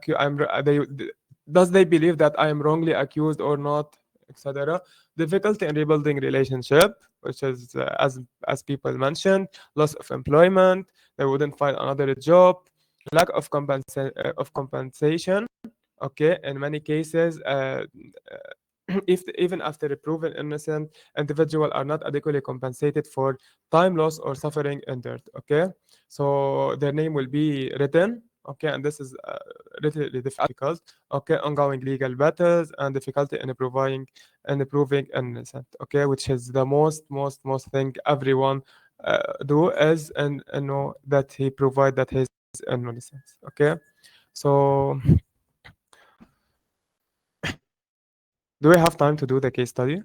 does they believe that I am wrongly accused or not, etc. Difficulty in rebuilding relationship, which is as people mentioned, loss of employment. They wouldn't find another job, lack of compensation. Okay, in many cases, if even after a proven innocent, individual are not adequately compensated for time loss or suffering endured. Okay, so their name will be written. Okay, and this is really difficult. Okay, ongoing legal battles and difficulty in proving innocent. Okay, which is the most thing everyone do is and know that he provide that his innocence. Okay, so do we have time to do the case study?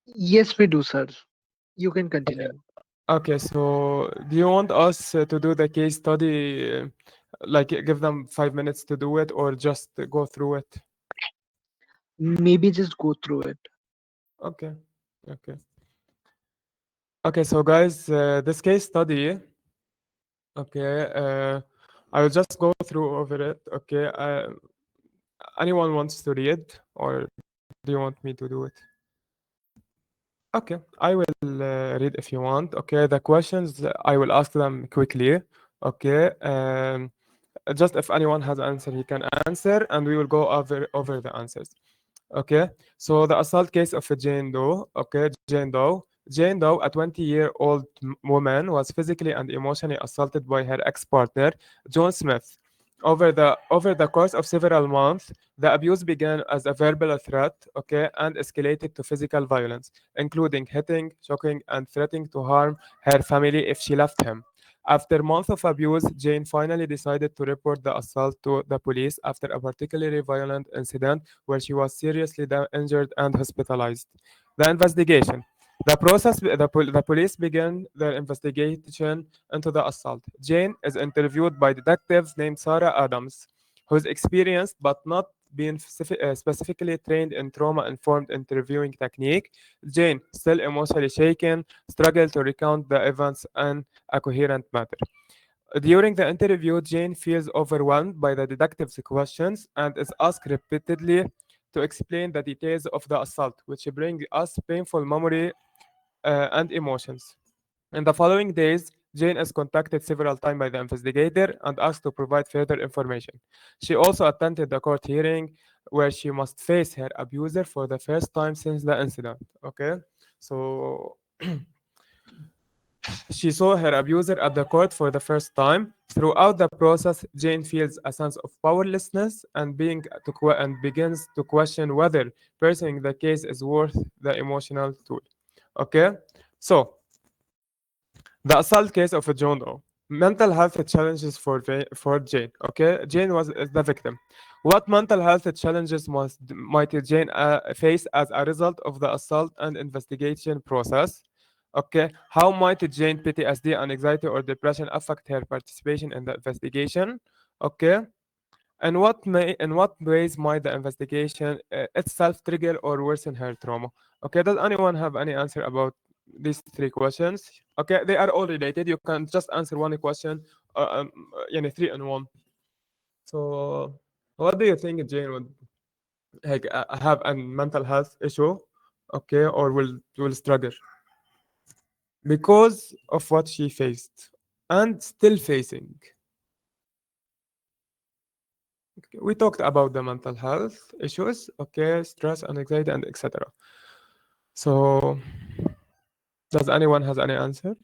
Yes, we do, sir. You can Okay. continue. Okay, so do you want us to do the case study, like give them 5 minutes to do it, or just go through it? Maybe just go through it. Okay, okay, okay. So, guys, this case study, okay, I will just go through over it. Okay, anyone wants to read, or do you want me to do it? Okay, I will read if you want. Okay, the questions I will ask them quickly. Okay, just if anyone has answer, he can answer, and we will go over the answers. Okay, so the assault case of a Jane Doe. Okay, Jane Doe. Jane Doe, a 20-year-old woman, was physically and emotionally assaulted by her ex-partner, John Smith. Over the course of several months, the abuse began as a verbal threat, okay, and escalated to physical violence, including hitting, choking, and threatening to harm her family if she left him. After months of abuse, Jane finally decided to report the assault to the police after a particularly violent incident where she was seriously injured and hospitalized. The investigation. The police began their investigation into the assault. Jane is interviewed by detectives named Sarah Adams, who is experienced but not being specifically trained in trauma-informed interviewing technique. Jane, still emotionally shaken, struggled to recount the events in a coherent manner. During the interview, Jane feels overwhelmed by the detective's questions and is asked repeatedly to explain the details of the assault, which bring us painful memory and emotions. In the following days, Jane is contacted several times by the investigator and asked to provide further information. She also attended the court hearing where she must face her abuser for the first time since the incident. Okay, so she saw her abuser at the court for the first time. Throughout the process, Jane feels a sense of powerlessness and and begins to question whether pursuing the case is worth the emotional toll. Okay, so the assault case of John Doe. Mental health challenges for Jane. Okay, Jane was the victim. What mental health challenges might Jane face as a result of the assault and investigation process? Okay, how might Jane PTSD and anxiety or depression affect her participation in the investigation? Okay, and in what ways might the investigation itself trigger or worsen her trauma? Okay, does anyone have any answer about these three questions? Okay, they are all related. You can just answer one question, يعني three in one. So, what do you think Jane would like have a mental health issue? Okay, or will struggle because of what she faced and still facing. We talked about the mental health issues, okay, stress and anxiety and etc. So, does anyone has any answer?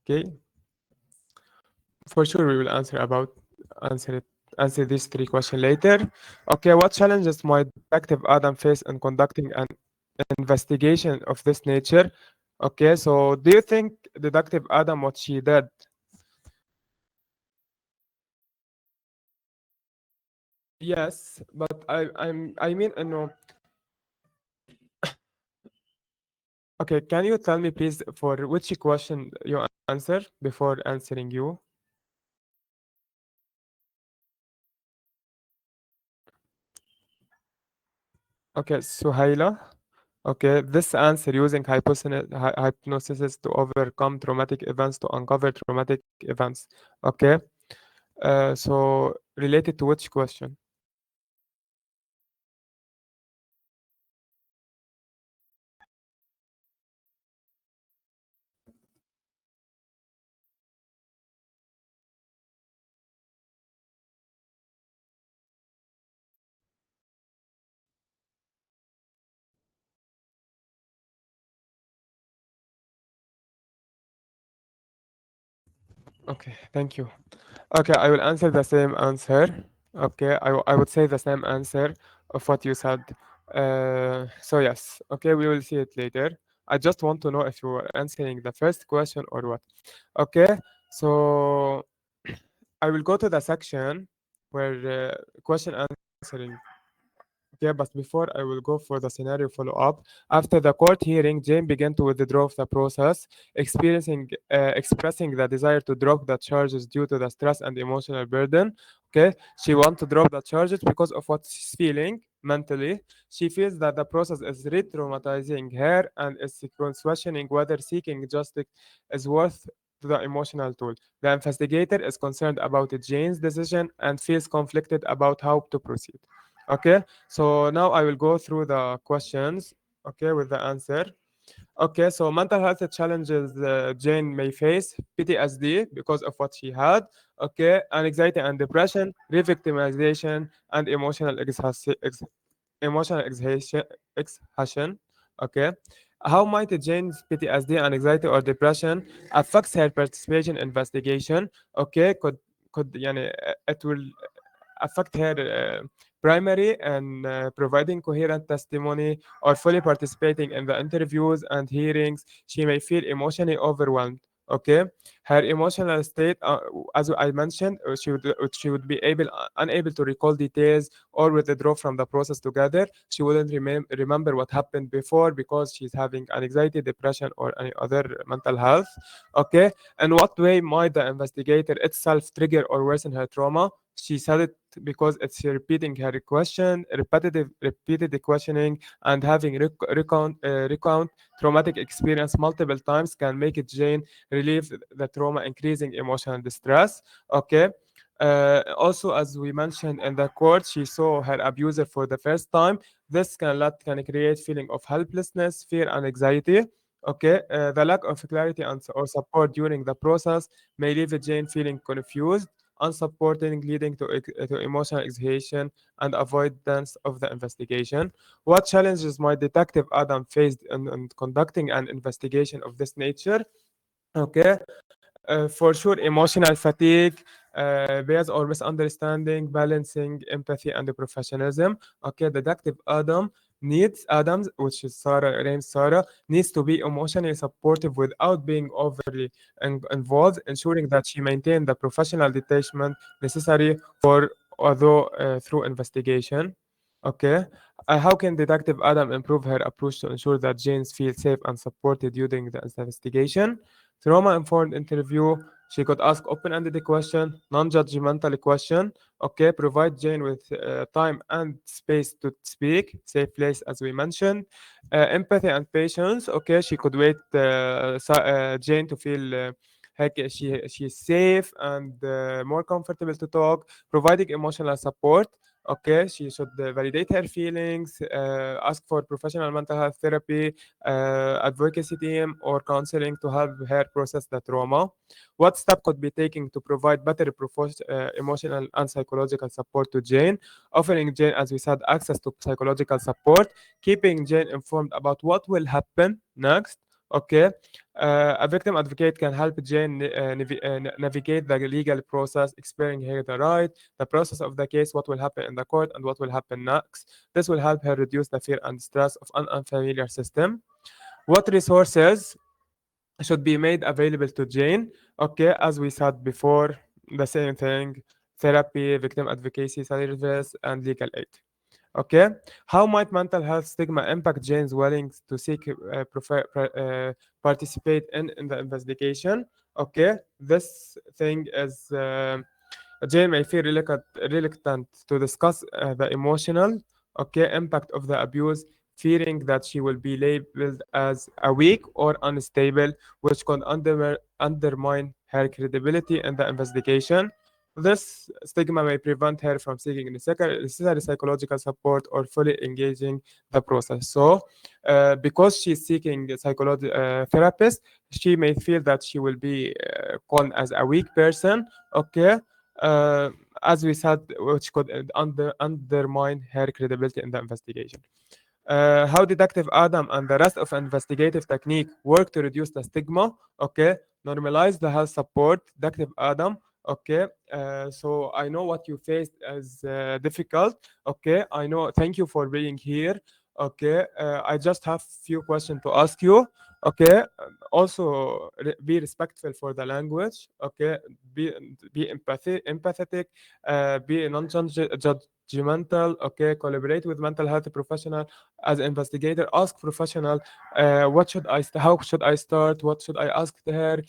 Okay, for sure we will answer it answer these three questions later. Okay, what challenges might Detective Adam face in conducting an investigation of this nature? Okay, so do you think Detective Adam what she did? Yes, but I mean no. Okay, can you tell me please for which question you answer before answering you? Okay, Suhaila. Okay, this answer using hypnosis to overcome traumatic events to uncover traumatic events. Okay, so related to which question? Okay, thank you. Okay, I will answer the same answer. Okay, I would say the same answer of what you said. So yes, okay, we will see it later. I just want to know if you were answering the first question or what. Okay, so I will go to the section where question answering. Okay, but before I will go for the scenario follow up. After the court hearing, Jane began to withdraw the process, expressing the desire to drop the charges due to the stress and emotional burden. Okay, she wants to drop the charges because of what she's feeling mentally. She feels that the process is re-traumatizing her and is questioning whether seeking justice is worth the emotional toll. The investigator is concerned about Jane's decision and feels conflicted about how to proceed. Okay, so now I will go through the questions, okay, with the answer. Okay, so mental health challenges Jane may face PTSD because of what she had, okay, anxiety and depression, re-victimization, and emotional exhaustion. Okay, how might Jane's PTSD and anxiety or depression affects her participation in investigation? Okay, could يعني it will affect her primary and providing coherent testimony or fully participating in the interviews and hearings. She may feel emotionally overwhelmed. Okay, her emotional state, as I mentioned, she would be unable to recall details or withdraw from the process together. She wouldn't remember what happened before because she's having anxiety, depression, or any other mental health. Okay, in what way might the investigator itself trigger or worsen her trauma? She said it because it's repeating her question, repeated questioning, and having recount traumatic experience multiple times can make it Jane relieve the trauma, increasing emotional distress. Okay. Also, as we mentioned in the court, she saw her abuser for the first time. This can create feeling of helplessness, fear, and anxiety. Okay, the lack of clarity or support during the process may leave Jane feeling confused, unsupported, leading to emotional exhaustion and avoidance of the investigation. What challenges might Detective Adam face in conducting an investigation of this nature? Okay, for sure, emotional fatigue, bias or misunderstanding, balancing empathy and professionalism. Okay, Detective Adams, which is Sarah, named Sarah, needs to be emotionally supportive without being overly involved, ensuring that she maintains the professional detachment necessary for although through investigation. Okay, how can Detective Adam improve her approach to ensure that James feels safe and supported during the investigation? Trauma-informed interview. She could ask open-ended question, non-judgmental question. Okay, provide Jane with time and space to speak. Safe place, as we mentioned. Empathy and patience. Okay, she could wait Jane to feel like she's safe and more comfortable to talk. Providing emotional support. Okay, she should validate her feelings, ask for professional mental health therapy, advocacy team, or counseling to help her process the trauma. What step could be taken to provide better emotional and psychological support to Jane? Offering Jane, as we said, access to psychological support, keeping Jane informed about what will happen next. Okay, a victim advocate can help Jane navigate the legal process, explaining her the right, the process of the case, what will happen in the court, and what will happen next. This will help her reduce the fear and stress of an unfamiliar system. What resources should be made available to Jane? Okay, as we said before, the same thing: therapy, victim advocacy service, and legal aid. Okay, how might mental health stigma impact Jane's willingness to seek participate in the investigation? Okay, this thing is. Jane may feel reluctant to discuss the emotional, okay, impact of the abuse, fearing that she will be labeled as a weak or unstable, which could undermine her credibility in the investigation. This stigma may prevent her from seeking necessary psychological support or fully engaging the process. So, because she's seeking a therapist, she may feel that she will be called as a weak person. Okay, uh, as we said, which could undermine her credibility in the investigation. How Detective Adam and the rest of investigative technique work to reduce the stigma. Okay, normalize the health support. Detective Adam. Okay, so I know what you faced as difficult. Okay, I know. Thank you for being here. Okay, I just have few questions to ask you. Okay, also be respectful for the language. Okay, be empathetic, be non-judgmental. Okay, collaborate with mental health professional as investigator. Ask professional, how should I start? What should I ask her?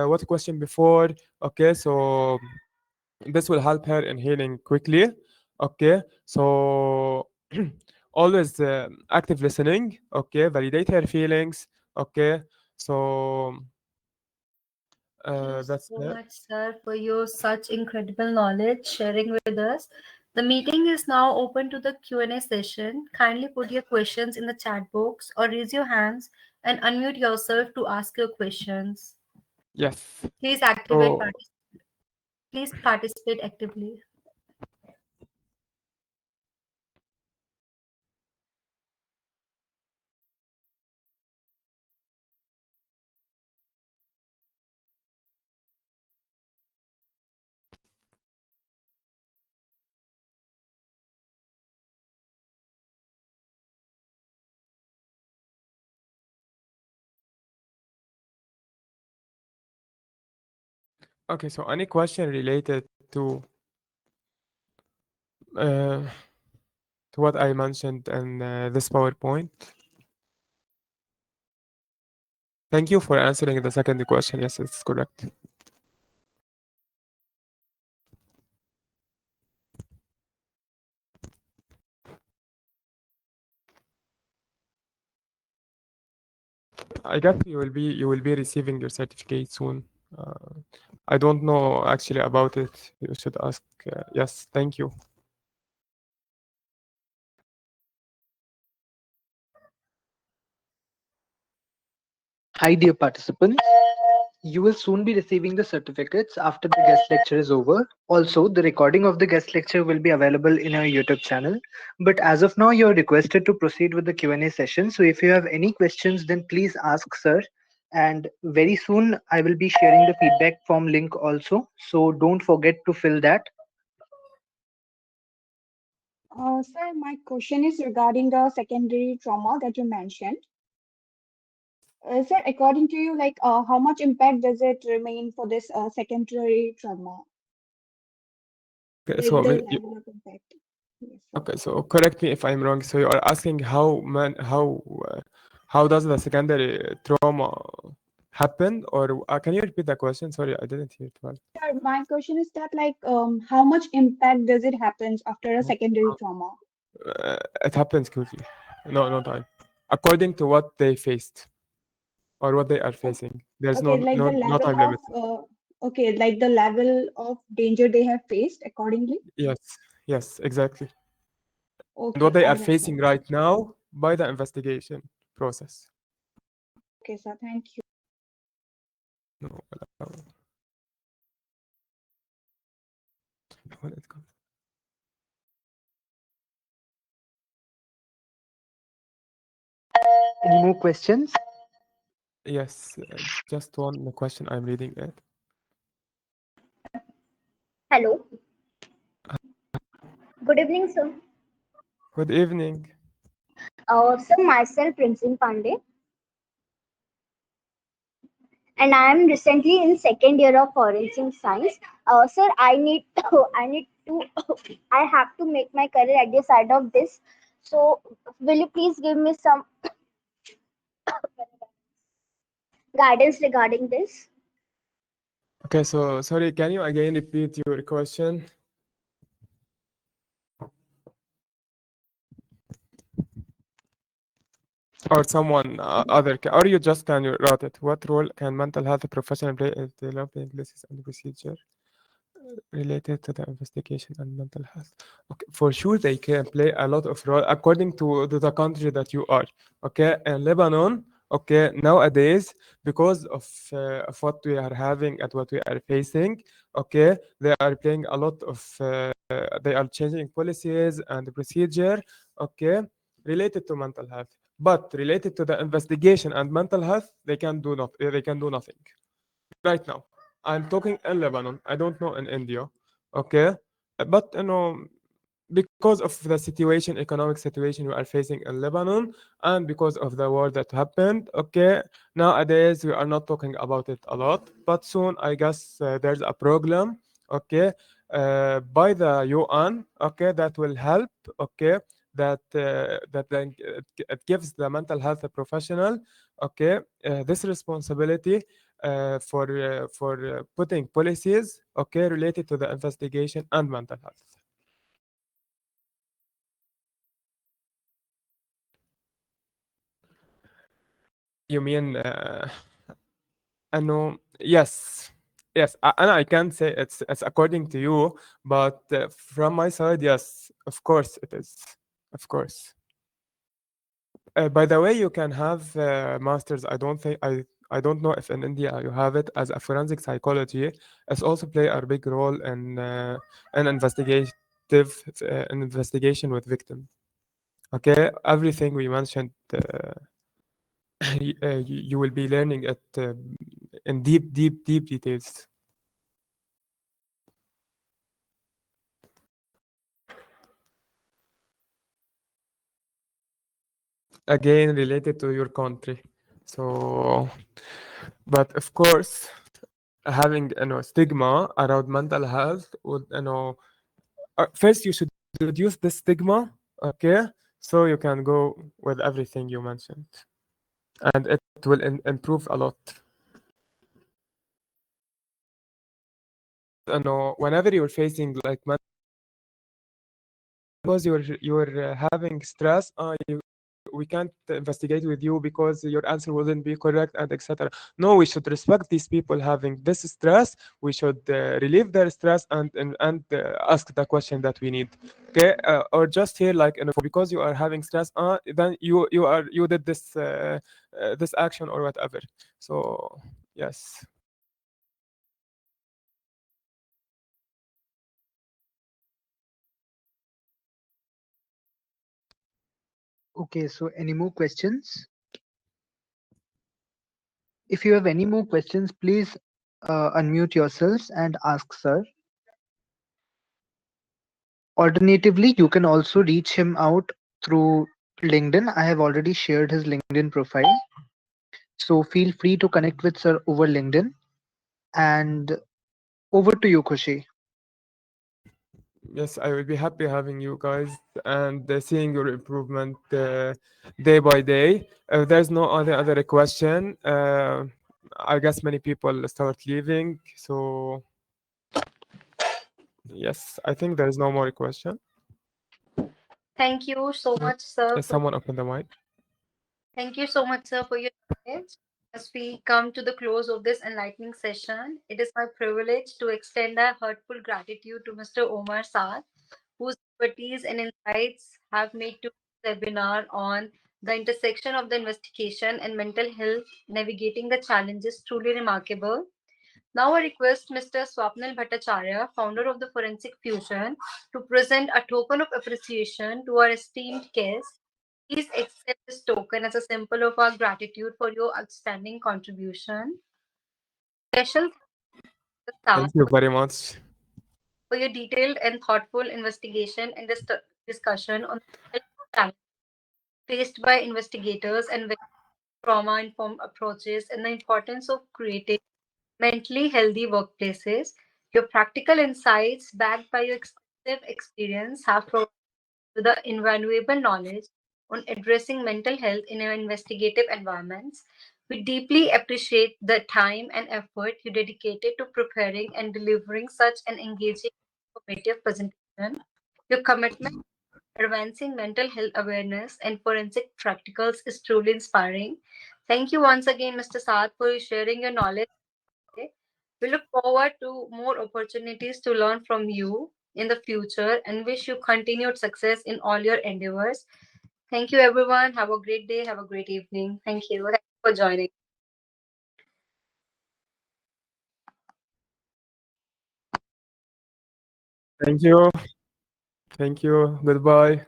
What question before? Okay, so this will help her in healing quickly. Okay, so always active listening. Okay, validate her feelings. Okay, so Thank you that's so it. much, sir, for your such incredible knowledge sharing with us. The meeting is now open to the Q&A session. Kindly put your questions in the chat box or raise your hands and unmute yourself to ask your questions. Yes. Please activate So partic- please participate actively. Okay, so any question related uh, to what I mentioned in this PowerPoint? Thank you for answering the second question. Yes, it's correct. I guess you will be receiving your certificate soon. Uh, I don't know actually about it. You should ask. Yes, thank you. Hi, dear participants. You will soon be receiving the certificates after the guest lecture is over. Also, the recording of the guest lecture will be available in our YouTube channel. But as of now, you're requested to proceed with the Q&A session. So if you have any questions, then please ask, sir. And very soon, I will be sharing the feedback form link also. So don't forget to fill that. Sir, my question is regarding the secondary trauma that you mentioned. Sir, according to you, how much impact does it remain for this secondary trauma? Okay, Like so the level of impact. Yes, sir. okay, so correct me if I'm wrong. So you are asking how does the secondary trauma happen, or can you repeat the question? Sorry, I didn't hear it well. Sir, my question is that how much impact does it happens after a secondary trauma? It happens quickly. No, no time. According to what they faced or what they are O- facing, there's Okay, like the no level time of limit. okay, like the level of danger they have faced accordingly. Yes, yes, exactly. And what Okay, they are all right, sir. facing right now by the investigation process. Okay, sir. Thank you. No, when it comes. Any more questions? Yes, just one question. I'm reading it. Hello. Good evening, sir. Good evening. Sir, myself, Princin Pandey, and I am recently in second year of forensic science. Sir, I need I need to, I have to make my career at the side of this. So, will you please give me some guidance regarding this? Okay, so sorry, can you again repeat your question? Or someone or you just can you write it. What role can mental health professional play in developing policies and procedure related to the investigation and mental health? Okay, for sure they can play a lot of role according to the country that you are. Okay, in Lebanon, okay, nowadays because of what we are having and what we are facing, okay, they are playing a lot of they are changing policies and procedure, okay, related to mental health. But related to the investigation and mental health, they can do nothing right now. I'm talking in Lebanon. I don't know in India. Okay. But because of the situation, economic situation we are facing in Lebanon, and because of the war that happened, okay, nowadays we are not talking about it a lot. But soon, I guess there's a program, okay, by the UN, okay, that will help, okay, that then it gives the mental health professional, okay, this responsibility for putting policies, okay, related to the investigation and mental health. You mean, no, yes, yes, and I can say it's according to you, but from my side, yes, of course it is, of course. By the way, you can have masters. I don't know if in India you have it as a forensic psychology. It's also play a big role in an investigation with victim. Okay, everything we mentioned, you will be learning it in deep details. Again, related to your country. So, but of course, having stigma around mental health would first you should reduce the stigma, okay, so you can go with everything you mentioned, and it will improve a lot. Whenever you're facing like because you're having stress, we can't investigate with you because your answer wouldn't be correct and etc. No, we should respect these people having this stress. We should relieve their stress and ask the question that we need. Okay, or just here like because you are having stress, then you did this action or whatever. So yes. Okay, so any more questions? If you have any more questions, please unmute yourselves and ask sir. Alternatively, you can also reach him out through LinkedIn. I have already shared his LinkedIn profile. So feel free to connect with sir over LinkedIn. And over to you, Khushi. Yes, I will be happy having you guys and seeing your improvement day by day. If there's no other question, I guess many people start leaving. So yes, I think there is no more question. Thank you so much, sir, for Someone open the mic. thank you so much, sir, for your knowledge. As we come to the close of this enlightening session, it is my privilege to extend our heartfelt gratitude to Mr. Omar Saad, whose expertise and insights have made today's webinar on the intersection of the investigation and mental health navigating the challenges truly remarkable. Now I request Mr. Swapnil Bhattacharya, founder of the Forensic Fusion, to present a token of appreciation to our esteemed guest. Please accept this token as a symbol of our gratitude for your outstanding contribution. Special thanks Thank you very much. for your detailed and thoughtful investigation and discussion on the challenges faced by investigators and trauma-informed approaches and the importance of creating mentally healthy workplaces. Your practical insights, backed by your extensive experience, have provided you the invaluable knowledge on addressing mental health in your investigative environments. We deeply appreciate the time and effort you dedicated to preparing and delivering such an engaging, informative presentation. Your commitment to advancing mental health awareness and forensic practicals is truly inspiring. Thank you once again, Mr. Saad, for sharing your knowledge today. We look forward to more opportunities to learn from you in the future and wish you continued success in all your endeavors. Thank you, everyone. Have a great day. Have a great evening. Thank you. Thank you for joining. Thank you. Thank you. Goodbye.